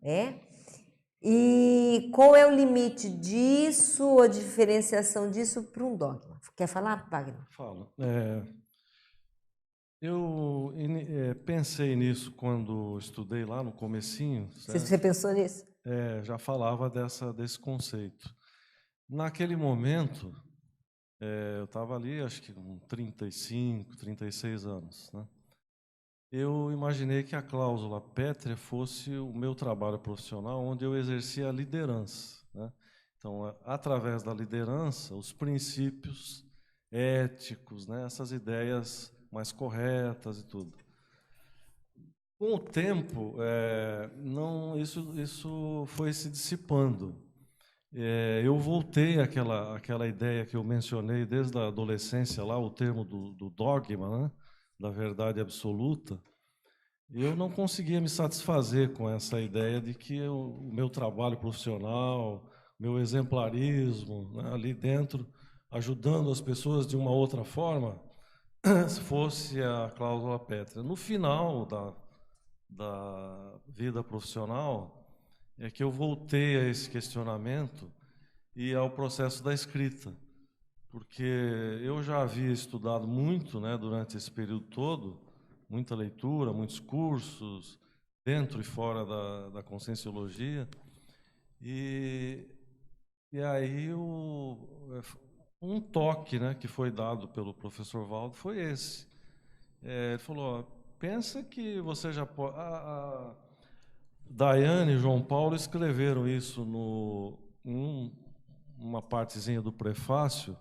né? E qual é o limite disso, ou a diferenciação disso para um dogma? Quer falar, Wagner? Falo. Eu pensei nisso quando estudei lá no comecinho. Certo? Você pensou nisso? Já falava desse conceito. Naquele momento, eu estava ali, acho que com 35, 36 anos, né? Eu imaginei que a cláusula pétrea fosse o meu trabalho profissional, onde eu exercia a liderança, né? Então, através da liderança, os princípios éticos, né? Essas ideias mais corretas e tudo. Com o tempo, isso foi se dissipando. Eu voltei àquela ideia que eu mencionei desde a adolescência, lá, o termo do dogma, né? Da verdade absoluta. Eu não conseguia me satisfazer com essa ideia de que o meu trabalho profissional, meu exemplarismo, né, ali dentro, ajudando as pessoas de uma outra forma, fosse a cláusula pétrea. No final da vida profissional, é que eu voltei a esse questionamento e ao processo da escrita, porque eu já havia estudado muito, né, durante esse período todo, muita leitura, muitos cursos, dentro e fora da Conscienciologia, e aí um toque, né, que foi dado pelo professor Valdo foi esse. Ele falou, pensa que você já pode... A Daiane e João Paulo escreveram isso uma partezinha do prefácio,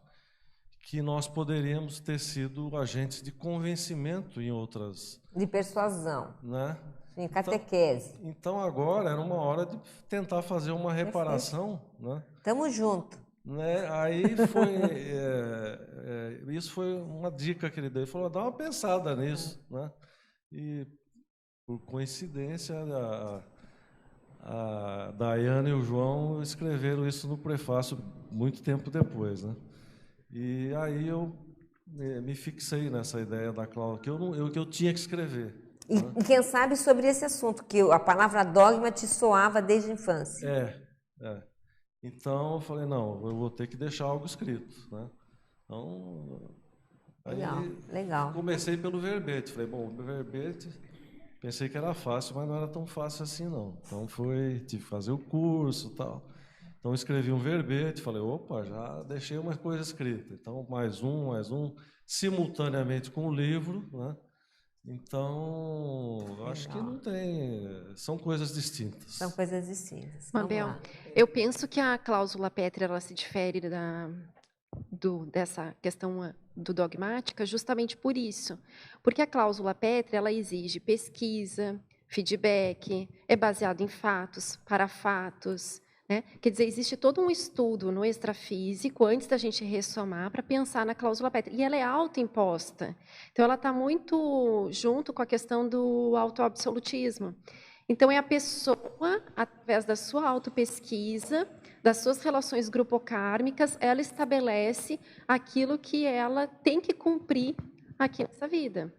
que nós poderíamos ter sido agentes de convencimento em outras... De persuasão. Né? Sim, catequese. Então agora era uma hora de tentar fazer uma reparação. Né? Tamo junto. Né? Aí foi... isso foi uma dica que ele deu. Ele falou, dá uma pensada nisso. Né? E, por coincidência, a Daiane e o João escreveram isso no prefácio muito tempo depois, né? E aí eu me fixei nessa ideia da cláusula, que eu tinha que escrever. E né? Quem sabe sobre esse assunto, que a palavra dogma te soava desde a infância. Então eu falei, não, eu vou ter que deixar algo escrito, né? Então, legal. Comecei pelo verbete. Falei, bom, o verbete, pensei que era fácil, mas não era tão fácil assim, não. Então tive que fazer o curso e tal. Então, escrevi um verbete, falei, opa, já deixei uma coisa escrita. Então, mais um, simultaneamente com o livro, né? Então, eu acho que não tem... São coisas distintas. São coisas distintas. Mabel, eu penso que a cláusula pétrea ela se difere dessa questão do dogmática justamente por isso. Porque a cláusula pétrea ela exige pesquisa, feedback, é baseado em fatos, para fatos. Né? Quer dizer, existe todo um estudo no extrafísico antes da gente ressomar para pensar na cláusula pétrea. E ela é autoimposta. Então, ela está muito junto com a questão do autoabsolutismo. Então, é a pessoa, através da sua autopesquisa, das suas relações grupocármicas, ela estabelece aquilo que ela tem que cumprir aqui nessa vida.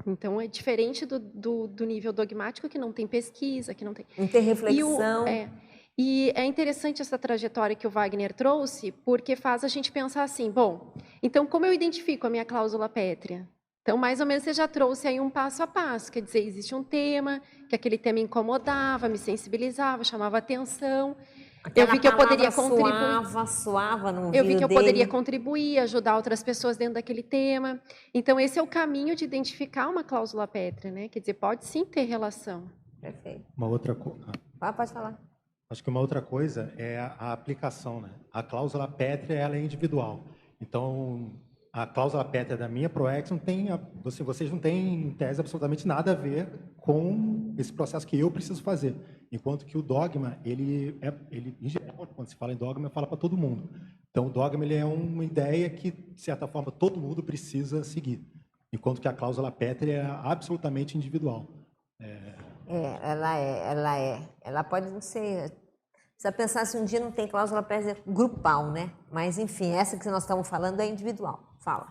Então, é diferente do nível dogmático, que não tem pesquisa, que não tem... Não tem reflexão. E é interessante essa trajetória que o Wagner trouxe, porque faz a gente pensar assim, bom, então como eu identifico a minha cláusula pétrea? Então, mais ou menos, você já trouxe aí um passo a passo, quer dizer, existe um tema, que aquele tema incomodava, me sensibilizava, chamava atenção. Eu vi que eu poderia contribuir. Suava no Eu vi que eu dele. poderia contribuir, ajudar outras pessoas dentro daquele tema. Então, esse é o caminho de identificar uma cláusula pétrea, né? Quer dizer, pode sim ter relação. Perfeito. Uma outra coisa. Pode falar. Acho que uma outra coisa é a aplicação, né? A cláusula pétrea ela é individual. Então, a cláusula pétrea da minha ProEx não tem, vocês não têm em tese absolutamente nada a ver com esse processo que eu preciso fazer. Enquanto que o dogma, ele em geral, quando se fala em dogma, fala para todo mundo. Então, o dogma ele é uma ideia que, de certa forma, todo mundo precisa seguir. Enquanto que a cláusula pétrea é absolutamente individual. Ela pode não ser... Precisa pensar se um dia não tem cláusula pétrea grupal, né? Mas, enfim, essa que nós estamos falando é individual. Fala.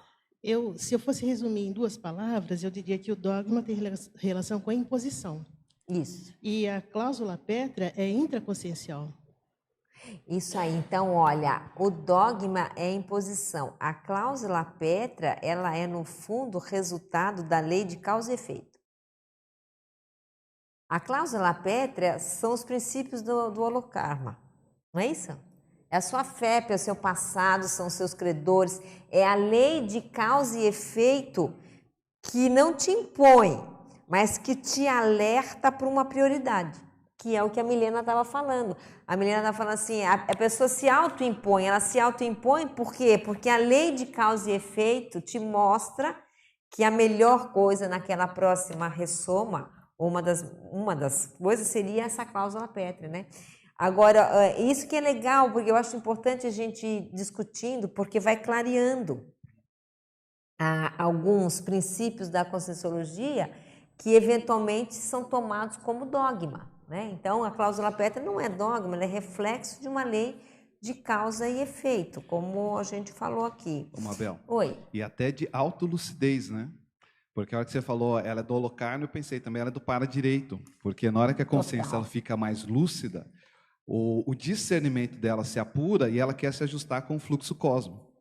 Se eu fosse resumir em 2 palavras, eu diria que o dogma tem relação com a imposição. Isso. E a cláusula pétrea é intraconsciencial. Isso aí. Então, olha, o dogma é imposição. A cláusula pétrea, ela é, no fundo, resultado da lei de causa e efeito. A cláusula pétrea são os princípios do holocarma, não é isso? É a sua fé, é o seu passado, são os seus credores, é a lei de causa e efeito que não te impõe, mas que te alerta para uma prioridade, que é o que a Milena estava falando. A Milena estava falando assim, a pessoa se autoimpõe, ela se autoimpõe por quê? Porque a lei de causa e efeito te mostra que a melhor coisa naquela próxima ressoma, uma das coisas seria essa cláusula pétrea, né? Agora, isso que é legal, porque eu acho importante a gente ir discutindo, porque vai clareando alguns princípios da Conscienciologia que eventualmente são tomados como dogma, né? Então, a cláusula pétrea não é dogma, ela é reflexo de uma lei de causa e efeito, como a gente falou aqui. Ô, Mabel. Oi. E até de autolucidez, né? Porque a hora que você falou, ela é do holocarmo, eu pensei também, ela é do para-direito. Porque na hora que a consciência ela fica mais lúcida, o discernimento dela se apura e ela quer se ajustar com o fluxo cósmico.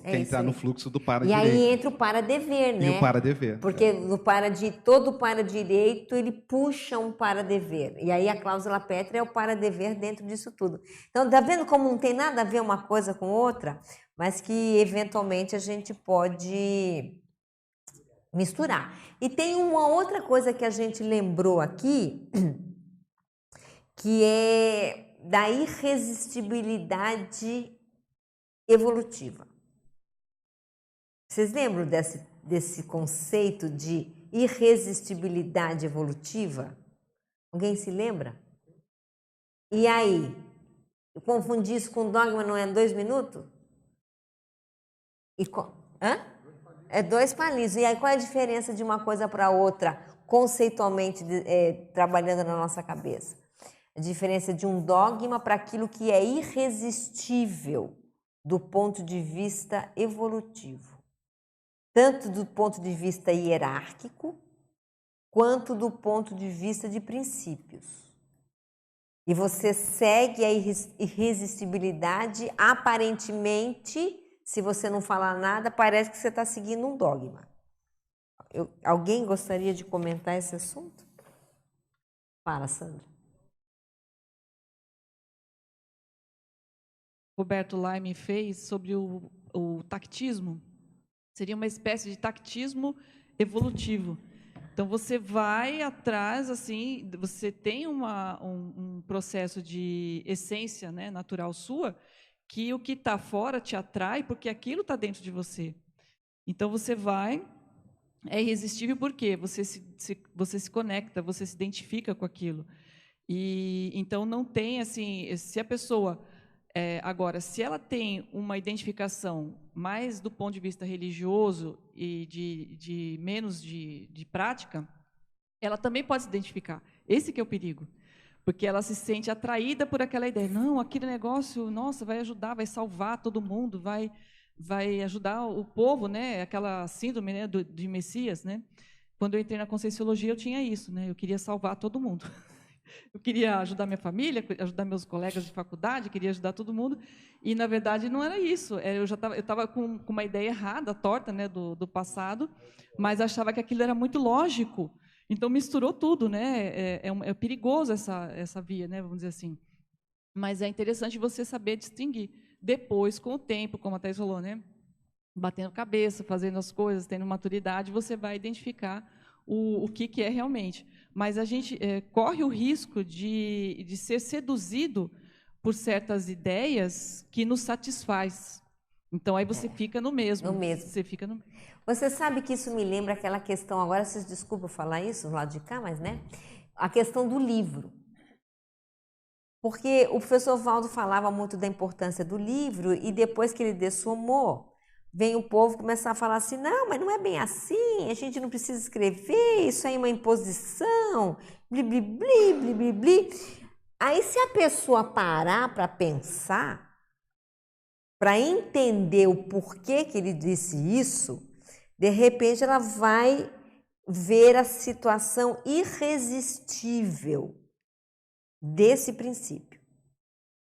Quer entrar no fluxo do para-direito. E aí entra o para-dever, né? E o para-dever. Porque todo para-direito, ele puxa um para-dever. E aí a cláusula pétrea é o para-dever dentro disso tudo. Então, tá vendo como não tem nada a ver uma coisa com outra, mas que eventualmente a gente pode misturar. E tem uma outra coisa que a gente lembrou aqui, que é da irresistibilidade evolutiva. Vocês lembram desse conceito de irresistibilidade evolutiva? Alguém se lembra? E aí? Eu confundi isso com dogma, não é 2 minutos? Hã? É 2 palilhos. E aí, qual é a diferença de uma coisa para outra, conceitualmente, trabalhando na nossa cabeça? A diferença de um dogma para aquilo que é irresistível do ponto de vista evolutivo. Tanto do ponto de vista hierárquico, quanto do ponto de vista de princípios. E você segue a irresistibilidade aparentemente. Se você não falar nada, parece que você está seguindo um dogma. Alguém gostaria de comentar esse assunto? Fala, Sandra. Roberto Laime fez sobre o tactismo. Seria uma espécie de tactismo evolutivo. Então, você vai atrás, assim, você tem um processo de essência, né, natural sua, que o que está fora te atrai, porque aquilo está dentro de você. Então, você vai... É irresistível porque você se conecta, você se identifica com aquilo. E então não tem assim, se a pessoa agora, se ela tem uma identificação mais do ponto de vista religioso e de menos de prática, ela também pode se identificar. Esse que é o perigo, porque ela se sente atraída por aquela ideia. Não, aquele negócio, nossa, vai ajudar, vai salvar todo mundo, vai ajudar o povo, né? Aquela síndrome, né, de Messias, né? Quando eu entrei na Conscienciologia, eu tinha isso, né? Eu queria salvar todo mundo. Eu queria ajudar minha família, ajudar meus colegas de faculdade, queria ajudar todo mundo. E, na verdade, não era isso. Eu estava com uma ideia errada, torta, né, do passado, mas achava que aquilo era muito lógico. Então, misturou tudo, né? É perigoso essa via, né? Vamos dizer assim. Mas é interessante você saber distinguir. Depois, com o tempo, como a Thais falou, né? Batendo cabeça, fazendo as coisas, tendo maturidade, você vai identificar o que é realmente. Mas a gente corre o risco de ser seduzido por certas ideias que nos satisfaz. Então, aí você fica no mesmo. No mesmo. Você fica no... Você sabe que isso me lembra aquela questão, agora vocês desculpem falar isso do lado de cá, mas, né? A questão do livro. Porque o professor Valdo falava muito da importância do livro e depois que ele dessomou, vem o povo começar a falar assim, não, mas não é bem assim, a gente não precisa escrever, isso aí é uma imposição, bli, bli, bli, bli, bli, bli. Aí se a pessoa parar para pensar, para entender o porquê que ele disse isso, de repente ela vai ver a situação irresistível desse princípio.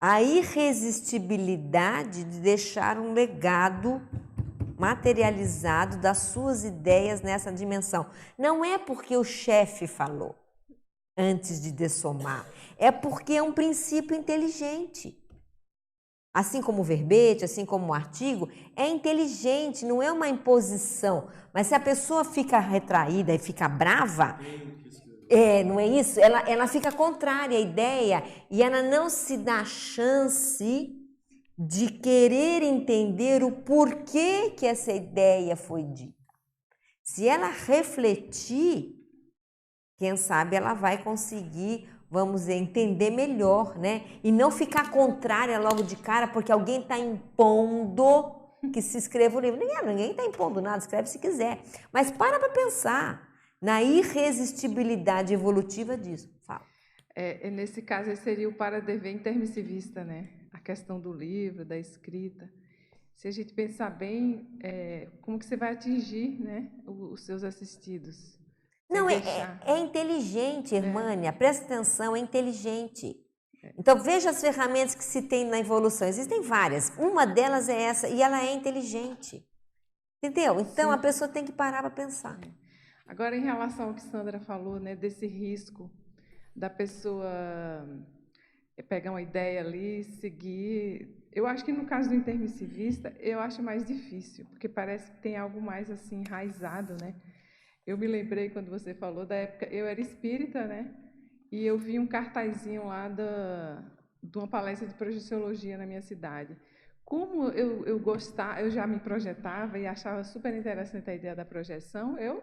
A irresistibilidade de deixar um legado materializado das suas ideias nessa dimensão. Não é porque o chefe falou antes de dessomar, é porque é um princípio inteligente. Assim como o verbete, assim como o artigo, é inteligente, não é uma imposição. Mas se a pessoa fica retraída e fica brava, não é isso? Ela fica contrária à ideia e ela não se dá chance de querer entender o porquê que essa ideia foi dita. Se ela refletir, quem sabe ela vai conseguir, vamos dizer, entender melhor, né? E não ficar contrária logo de cara porque alguém está impondo que se escreva o livro. Ninguém está impondo nada, escreve se quiser. Mas para pensar na irresistibilidade evolutiva disso. Fala. Nesse caso, seria o para-dever intermissivista, né? A questão do livro, da escrita. Se a gente pensar bem, como que você vai atingir, né, os seus assistidos? Não, é inteligente, Irmânia. Presta atenção, é inteligente. Então, veja as ferramentas que se tem na evolução. Existem várias. Uma delas é essa, e ela é inteligente. Entendeu? Então, a pessoa tem que parar para pensar. Agora, em relação ao que Sandra falou, né, desse risco da pessoa pegar uma ideia ali, seguir... Eu acho que no caso do intermissivista, eu acho mais difícil, porque parece que tem algo mais assim enraizado, né? Eu me lembrei quando você falou da época, eu era espírita, né? E eu vi um cartazinho lá de uma palestra de projeciologia na minha cidade. Como eu gostava, eu já me projetava e achava super interessante a ideia da projeção, eu,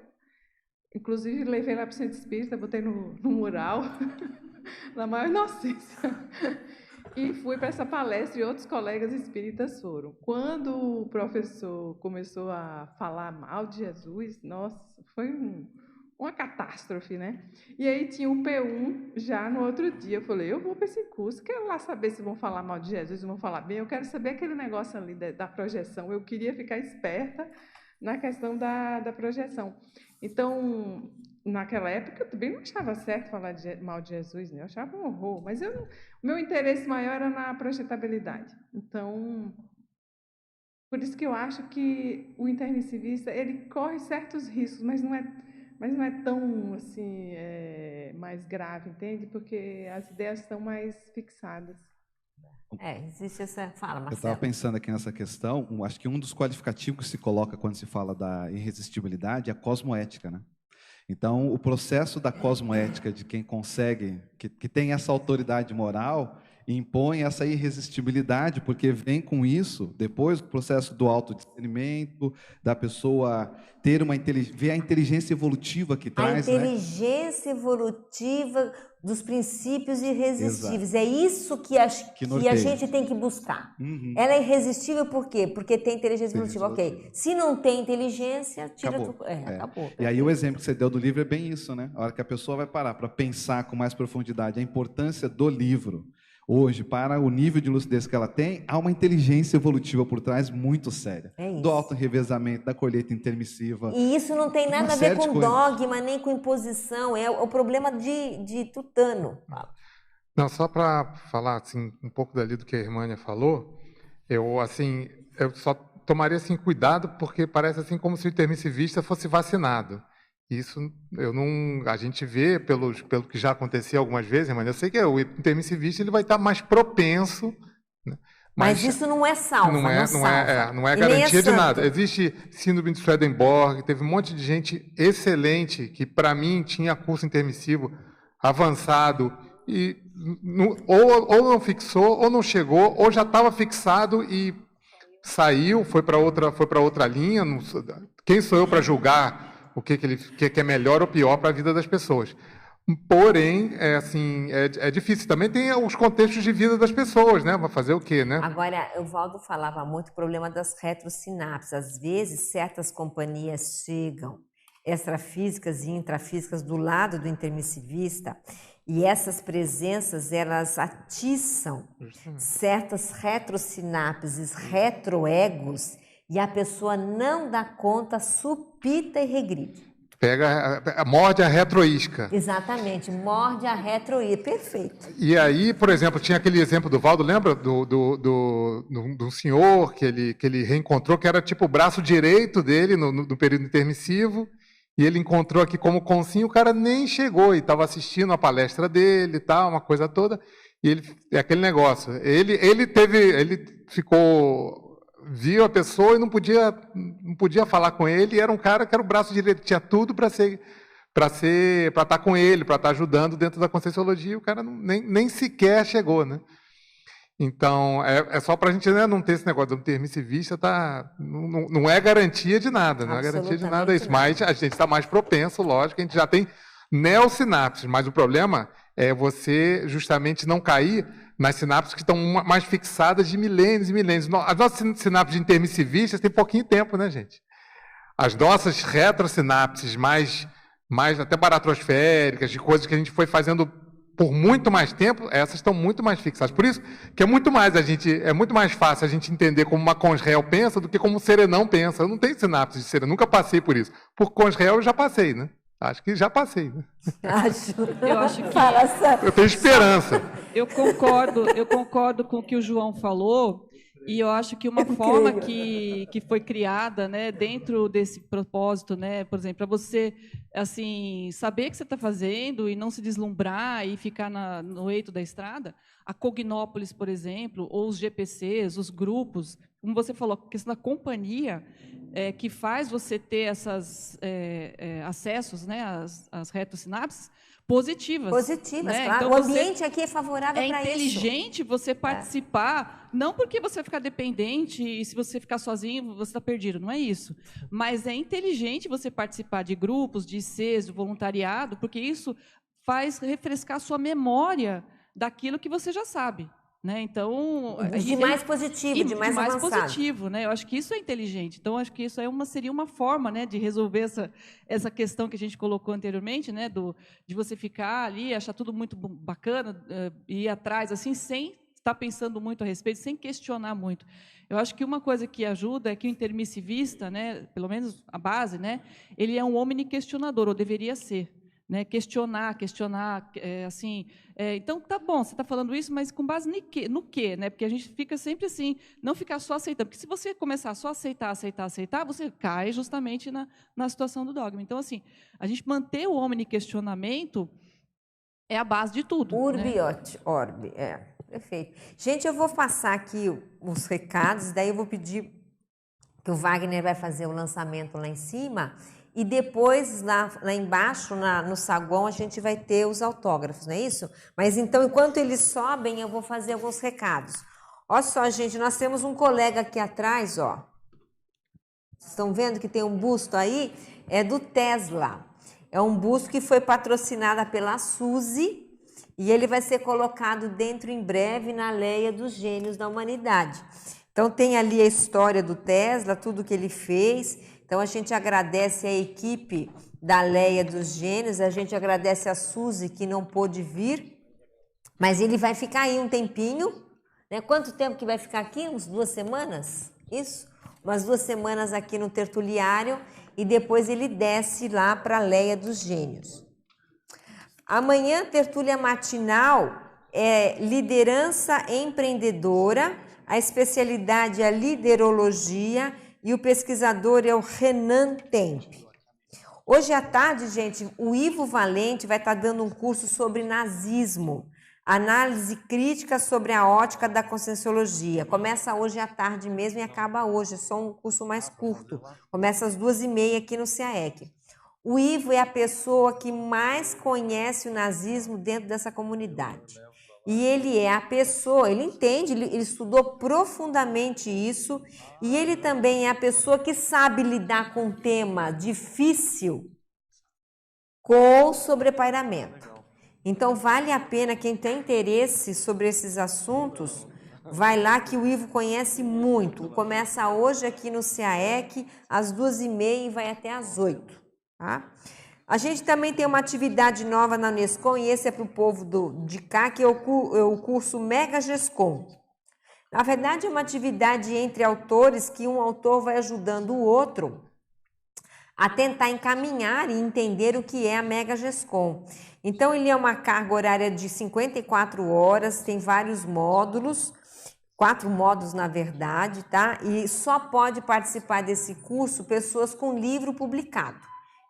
inclusive, levei lá para o Centro Espírita, botei no mural, na maior inocência. E fui para essa palestra e outros colegas espíritas foram. Quando o professor começou a falar mal de Jesus, nossa, foi uma catástrofe, né? E aí tinha o P1 já no outro dia. Eu falei, eu vou para esse curso, quero lá saber se vão falar mal de Jesus, se vão falar bem. Eu quero saber aquele negócio ali da projeção. Eu queria ficar esperta na questão da projeção. Então, naquela época, eu também não achava certo falar mal de Jesus, né? Eu achava um horror, mas o meu interesse maior era na projetabilidade. Então, por isso que eu acho que o intermissivista, ele corre certos riscos, mas não é tão, assim, mais grave, entende? Porque as ideias estão mais fixadas. Existe essa... Fala, Marcelo. Eu estava pensando aqui nessa questão, acho que um dos qualificativos que se coloca quando se fala da irresistibilidade é a cosmoética, né? Então, o processo da cosmoética de quem consegue, que tem essa autoridade moral, impõe essa irresistibilidade, porque vem com isso, depois o processo do autodiscernimento, da pessoa ter ver a inteligência evolutiva que traz. A inteligência evolutiva dos princípios irresistíveis. Exato. É isso que a gente tem que buscar. Ela é irresistível por quê? Porque tem inteligência evolutiva. Ok. Se não tem inteligência, tira tudo. Acabou. E aí o exemplo que você deu do livro é bem isso, né? A hora que a pessoa vai parar para pensar com mais profundidade a importância do livro, hoje, para o nível de lucidez que ela tem, há uma inteligência evolutiva por trás muito séria. Do auto-revezamento, da colheita intermissiva. E isso não tem nada a ver com dogma, nem com imposição. É o problema de tutano. Não, só para falar assim, um pouco dali do que a Irmânia falou, eu só tomaria assim, cuidado, porque parece assim como se o intermissivista fosse vacinado. Isso a gente vê pelo que já acontecia algumas vezes, mas eu sei que o intermissivista ele vai estar mais propenso, né? Mas isso não é salva, não é garantia de nada. Existe síndrome de Swedenborg, teve um monte de gente excelente que para mim tinha curso intermissivo avançado e ou não fixou, ou não chegou, ou já estava fixado e saiu, foi para outra linha. Quem sou eu para julgar o que é melhor ou pior para a vida das pessoas? Porém, é difícil. Também tem os contextos de vida das pessoas, né? Vai fazer o quê, né? Agora, o Valdo falava muito do problema das retrosinapses. Às vezes, certas companhias chegam extrafísicas e intrafísicas do lado do intermissivista e essas presenças, elas atiçam certas retrosinapses, retroegos, e a pessoa não dá conta, supita e regride. Morde a retroisca. Exatamente, morde a retroisca. Perfeito. E aí, por exemplo, tinha aquele exemplo do Valdo, lembra? Do senhor que ele reencontrou, que era tipo o braço direito dele no período intermissivo, e ele encontrou aqui como consim, o cara nem chegou e estava assistindo a palestra dele e tal, uma coisa toda, e aquele negócio. Ele viu a pessoa e não podia falar com ele, e era um cara que era o braço direito, tinha tudo para estar com ele, para estar ajudando dentro da Conscienciologia, e o cara nem sequer chegou, né? Então, é só para a gente, né, não ter esse negócio de intermissivista, não é garantia de nada, não é garantia de nada isso, mas a gente está mais propenso, lógico, a gente já tem neosinapses, mas o problema é você justamente não cair nas sinapses que estão mais fixadas de milênios e milênios. As nossas sinapses de intermissivistas têm pouquinho tempo, né, gente? As nossas retrosinapses mais até baratrosféricas, de coisas que a gente foi fazendo por muito mais tempo, essas estão muito mais fixadas. Por isso que é muito mais fácil a gente entender como uma consréu pensa do que como um serenão pensa. Eu não tenho sinapse de serenão, nunca passei por isso. Por consréu eu já passei, né? Acho que já passei, né? Eu acho que eu tenho esperança. Eu concordo com o que o João falou, e eu acho que uma forma que foi criada, né, dentro desse propósito, né, por exemplo, para você assim saber o que você está fazendo e não se deslumbrar e ficar no eito da estrada, a Cognópolis, por exemplo, ou os GPCs, os grupos, como você falou, a questão da companhia, que faz você ter esses acessos, né, às retrosinapses positivas. Né? Claro. Então, o ambiente aqui é favorável para isso. É inteligente você participar, não porque você vai ficar dependente e se você ficar sozinho você está perdido, não é isso. Mas é inteligente você participar de grupos, de ICs, do voluntariado, porque isso faz refrescar sua memória daquilo que você já sabe. Né? Então, de mais positivo, de mais avançado. Positivo, né? Eu acho que isso é inteligente. Então, acho que isso seria uma forma, né, de resolver essa questão que a gente colocou anteriormente, né, de você ficar ali, achar tudo muito bacana, ir atrás, assim, sem estar pensando muito a respeito, sem questionar muito. Eu acho que uma coisa que ajuda é que o intermissivista, né, pelo menos a base, né, ele é um homem questionador, ou deveria ser. Né, questionar, assim, então tá bom, você está falando isso, mas com base no quê? Né? Porque a gente fica sempre assim, não ficar só aceitando, porque se você começar só a aceitar, você cai justamente na situação do dogma. Então, assim, a gente manter o homem questionamento é a base de tudo. Urbi né? orbi, perfeito. Gente, eu vou passar aqui os recados, daí eu vou pedir que o Wagner vai fazer o lançamento lá em cima. e depois lá embaixo, no saguão, a gente vai ter os autógrafos, não é isso? Mas então, enquanto eles sobem, eu vou fazer alguns recados. Olha só, gente, nós temos um colega aqui atrás, ó. Vocês estão vendo que tem um busto aí? É do Tesla. É um busto que foi patrocinado pela Suzy e ele vai ser colocado dentro em breve na Leia dos Gênios da Humanidade. Então tem ali a história do Tesla, tudo que ele fez. Então a gente agradece a equipe da Leia dos Gênios, a gente agradece a Suzy que não pôde vir, mas ele vai ficar aí um tempinho, né? Quanto tempo que vai ficar aqui? Uns 2 semanas? Isso? Umas 2 semanas aqui no Tertuliário e depois ele desce lá para a Leia dos Gênios. Amanhã, tertúlia matinal é liderança empreendedora, a especialidade é a liderologia e o pesquisador é o Renan Tempe. Hoje à tarde, gente, o Ivo Valente vai estar dando um curso sobre nazismo, análise crítica sobre a ótica da conscienciologia. Começa hoje à tarde mesmo e acaba hoje, é só um curso mais curto. Começa às 2h30 aqui no CAEC. O Ivo é a pessoa que mais conhece o nazismo dentro dessa comunidade. E ele é a pessoa, ele entende, ele estudou profundamente isso, e ele também é a pessoa que sabe lidar com um tema difícil com sobrepairamento. Então, vale a pena, quem tem interesse sobre esses assuntos, vai lá que o Ivo conhece muito. Começa hoje aqui no CAEC, às 2h30 e vai até às 8h. Tá? A gente também tem uma atividade nova na Unescom, e esse é para o povo de cá, que é o curso Mega Gescom. Na verdade, é uma atividade entre autores, que um autor vai ajudando o outro a tentar encaminhar e entender o que é a Mega Gescom. Então, ele é uma carga horária de 54 horas, tem vários módulos, 4 módulos na verdade, tá? E só pode participar desse curso pessoas com livro publicado.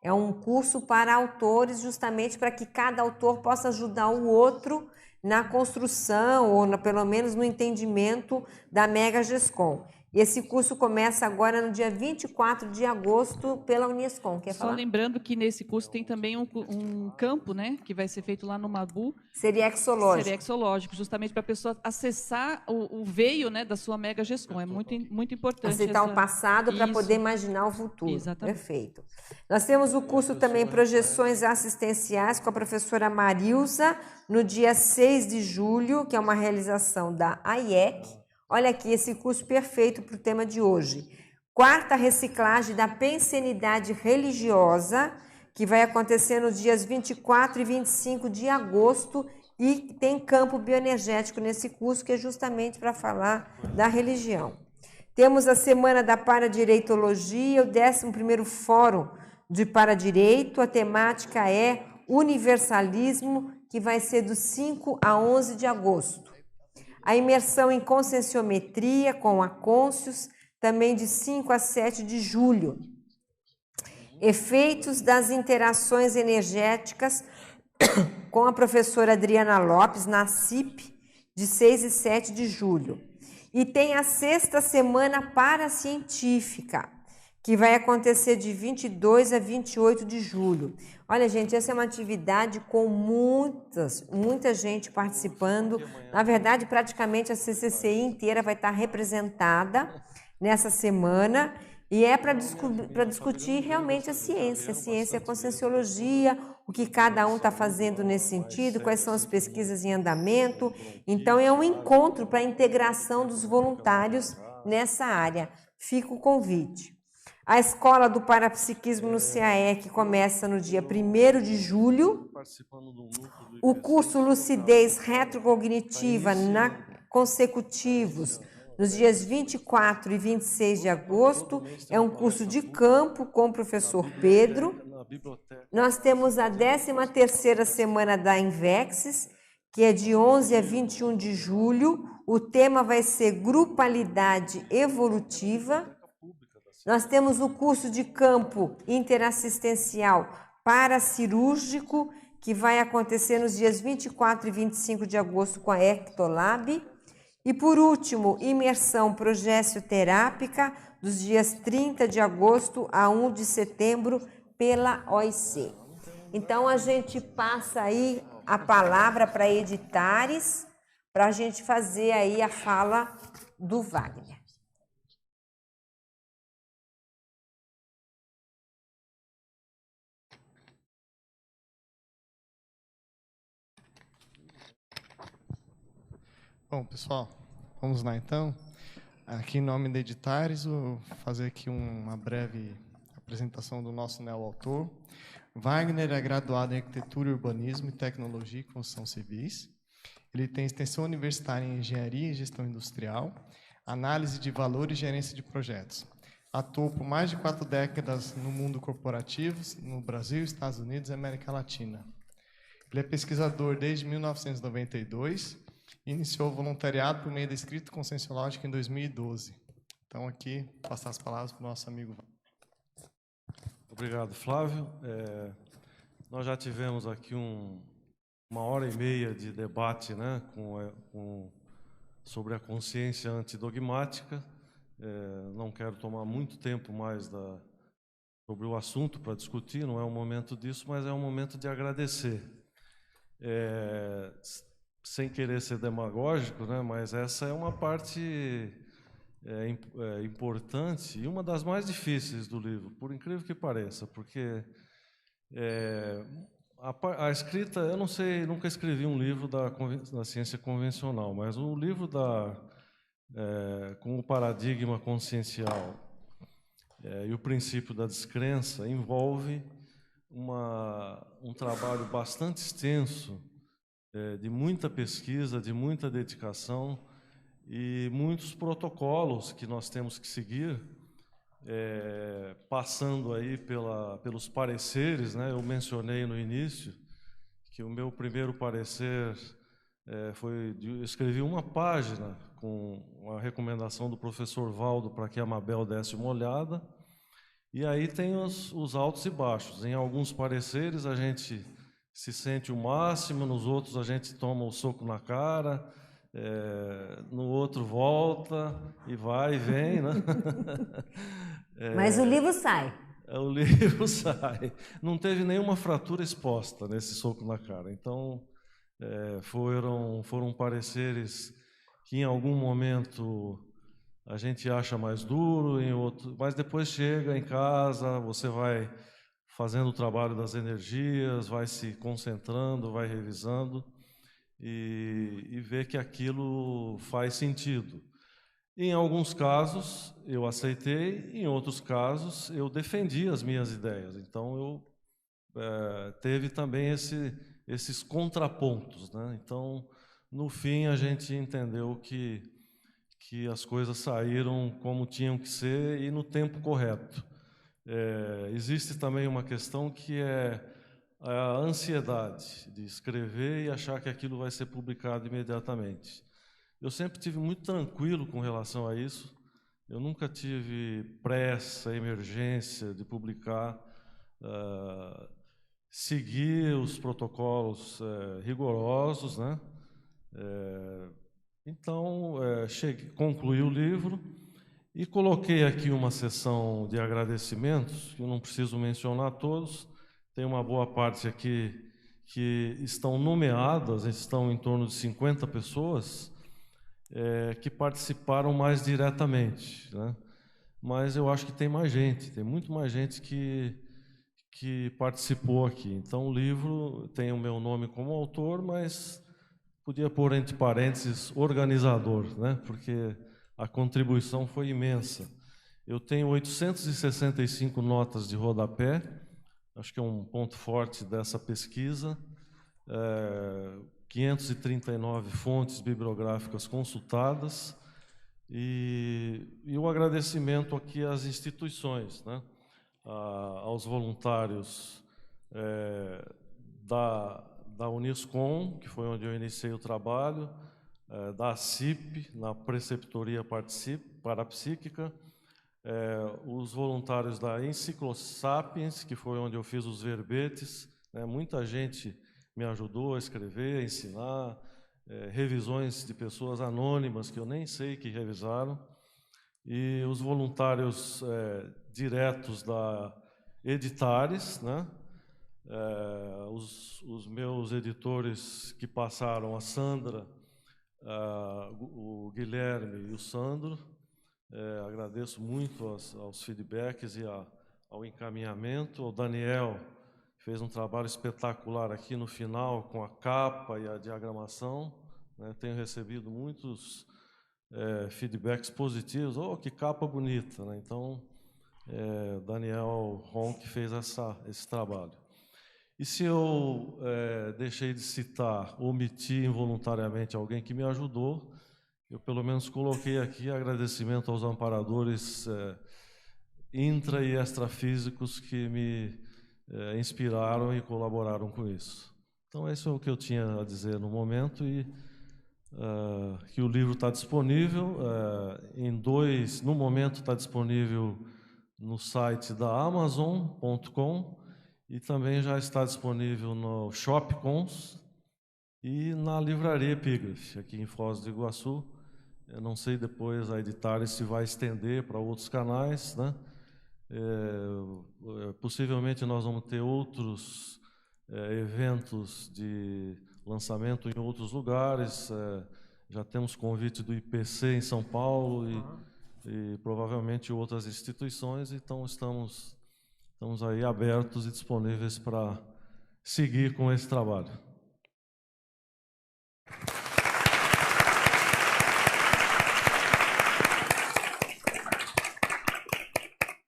É um curso para autores, justamente para que cada autor possa ajudar o outro na construção, ou pelo menos no entendimento da Mega Gescom. E esse curso começa agora no dia 24 de agosto pela Unescom. Quer falar? Só lembrando que nesse curso tem também um campo, né, que vai ser feito lá no Mabu. Seriexológico. Seriexológico, justamente para a pessoa acessar o veio, né, da sua Mega Gescom. É muito importante. Aceitar o passado para poder imaginar o futuro. Exatamente. Perfeito. Nós temos o curso também Projeções Assistenciais com a professora Marilza, no dia 6 de julho, que é uma realização da AIEC. Olha aqui, esse curso perfeito para o tema de hoje. 4ª reciclagem da pensenidade religiosa, que vai acontecer nos dias 24 e 25 de agosto, e tem campo bioenergético nesse curso, que é justamente para falar da religião. Temos a Semana da Paradireitologia, o 11º Fórum de Paradireito, a temática é Universalismo, que vai ser do 5 a 11 de agosto. A imersão em conscienciometria com a Conscius, também de 5 a 7 de julho. Efeitos das interações energéticas com a professora Adriana Lopes, na CIP, de 6 e 7 de julho. E tem a 6ª Semana Paracientífica, que vai acontecer de 22 a 28 de julho. Olha, gente, essa é uma atividade com muita gente participando. Na verdade, praticamente a CCCI inteira vai estar representada nessa semana, e é para discutir realmente a ciência, a conscienciologia, o que cada um está fazendo nesse sentido, quais são as pesquisas em andamento. Então, é um encontro para a integração dos voluntários nessa área. Fica o convite. A Escola do Parapsiquismo no CAEC começa no dia 1º de julho. O curso Lucidez Retrocognitiva consecutivos, nos dias 24 e 26 de agosto. É um curso de campo com o professor Pedro. Nós temos a 13ª Semana da Invexis, que é de 11 a 21 de julho. O tema vai ser Grupalidade Evolutiva. Nós temos o curso de campo interassistencial paracirúrgico, que vai acontecer nos dias 24 e 25 de agosto com a Ectolab. E, por último, imersão progestioterápica, dos dias 30 de agosto a 1 de setembro, pela OIC. Então, a gente passa aí a palavra para Editares, para a gente fazer aí a fala do Wagner. Bom, pessoal, vamos lá então. Aqui em nome da Editares, vou fazer aqui uma breve apresentação do nosso neo-autor. Wagner é graduado em Arquitetura, Urbanismo e Tecnologia e Construção Civis. Ele tem extensão universitária em Engenharia e Gestão Industrial, Análise de Valor e Gerência de Projetos. Atuou por mais de 4 décadas no mundo corporativo, no Brasil, Estados Unidos e América Latina. Ele é pesquisador desde 1992 e iniciou o voluntariado por meio da escrita conscienciológica em 2012. Então, aqui, passar as palavras para o nosso amigo. Obrigado, Flávio. Nós já tivemos aqui uma hora e meia de debate, né, sobre a consciência antidogmática. Não quero tomar muito tempo mais sobre o assunto para discutir, não é o momento disso, mas é um momento de agradecer. Sem querer ser demagógico, né, mas essa é uma parte importante e uma das mais difíceis do livro, por incrível que pareça, porque a escrita, eu não sei, nunca escrevi um livro da ciência convencional, mas o livro com o paradigma consciencial e o princípio da descrença envolve um trabalho bastante extenso, de muita pesquisa, de muita dedicação e muitos protocolos que nós temos que seguir, passando aí pelos pareceres, né? Eu mencionei no início que o meu primeiro parecer eu escrevi uma página com a recomendação do professor Valdo para que a Mabel desse uma olhada, e aí tem os altos e baixos. Em alguns pareceres a gente se sente o máximo, nos outros a gente toma o soco na cara, no outro volta e vai e vem, né? Mas o livro sai. O livro sai. Não teve nenhuma fratura exposta nesse soco na cara. Então, foram pareceres que em algum momento a gente acha mais duro, em outro, mas depois chega em casa, você vai fazendo o trabalho das energias, vai se concentrando, vai revisando e vê que aquilo faz sentido. Em alguns casos eu aceitei, em outros casos eu defendi as minhas ideias. Então teve também esses contrapontos, né? Então, no fim, a gente entendeu que as coisas saíram como tinham que ser e no tempo correto. Existe também uma questão que é a ansiedade de escrever e achar que aquilo vai ser publicado imediatamente. Eu sempre tive muito tranquilo com relação a isso. Eu nunca tive pressa, emergência de publicar. Seguir os protocolos rigorosos, né? Então, concluí o livro e coloquei aqui uma seção de agradecimentos, que eu não preciso mencionar todos. Tem uma boa parte aqui que estão nomeadas, estão em torno de 50 pessoas que participaram mais diretamente, né? Mas eu acho que tem mais gente, tem muito mais gente que participou aqui. Então, o livro tem o meu nome como autor, mas podia pôr entre parênteses organizador, né? Porque a contribuição foi imensa. Eu tenho 865 notas de rodapé, acho que é um ponto forte dessa pesquisa, 539 fontes bibliográficas consultadas e o agradecimento aqui às instituições, né? Aos voluntários da Uniscom, que foi onde eu iniciei o trabalho, da CIP, na Preceptoria Parapsíquica, os voluntários da Enciclosapiens, que foi onde eu fiz os verbetes, né? Muita gente me ajudou a escrever, a ensinar, revisões de pessoas anônimas que eu nem sei que revisaram, e os voluntários diretos da Editares, né? Os meus editores que passaram, a Sandra, o Guilherme e o Sandro, agradeço muito aos feedbacks e ao encaminhamento. O Daniel fez um trabalho espetacular aqui no final, com a capa e a diagramação, né? Tenho recebido muitos feedbacks positivos. Oh, que capa bonita, né? Então, Daniel Ronck fez esse trabalho. E se eu deixei de citar, omiti involuntariamente alguém que me ajudou, eu pelo menos coloquei aqui agradecimento aos amparadores intra- e extrafísicos que me inspiraram e colaboraram com isso. Então, isso é o que eu tinha a dizer no momento, e que o livro está disponível no momento está disponível no site da Amazon.com, e também já está disponível no Shopcons e na Livraria Epígrafe, aqui em Foz do Iguaçu. Eu não sei depois a Editares se vai estender para outros canais, né? Possivelmente nós vamos ter outros eventos de lançamento em outros lugares. Já temos convite do IPC em São Paulo e provavelmente outras instituições, então estamos aí abertos e disponíveis para seguir com esse trabalho.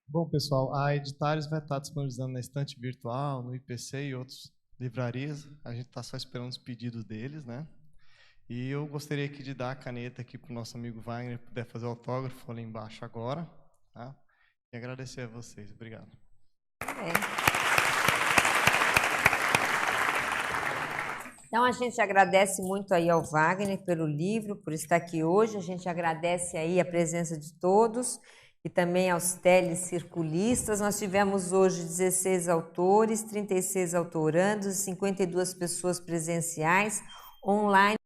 Bom, pessoal, a Editares vai estar disponibilizando na estante virtual, no IPC e outras livrarias. A gente está só esperando os pedidos deles, né? E eu gostaria aqui de dar a caneta aqui para o nosso amigo Wagner, puder fazer o autógrafo ali embaixo agora, tá? E agradecer a vocês. Obrigado. Então, a gente agradece muito aí ao Wagner pelo livro, por estar aqui hoje. A gente agradece aí a presença de todos e também aos telecirculistas. Nós tivemos hoje 16 autores, 36 autorandos e 52 pessoas presenciais, online.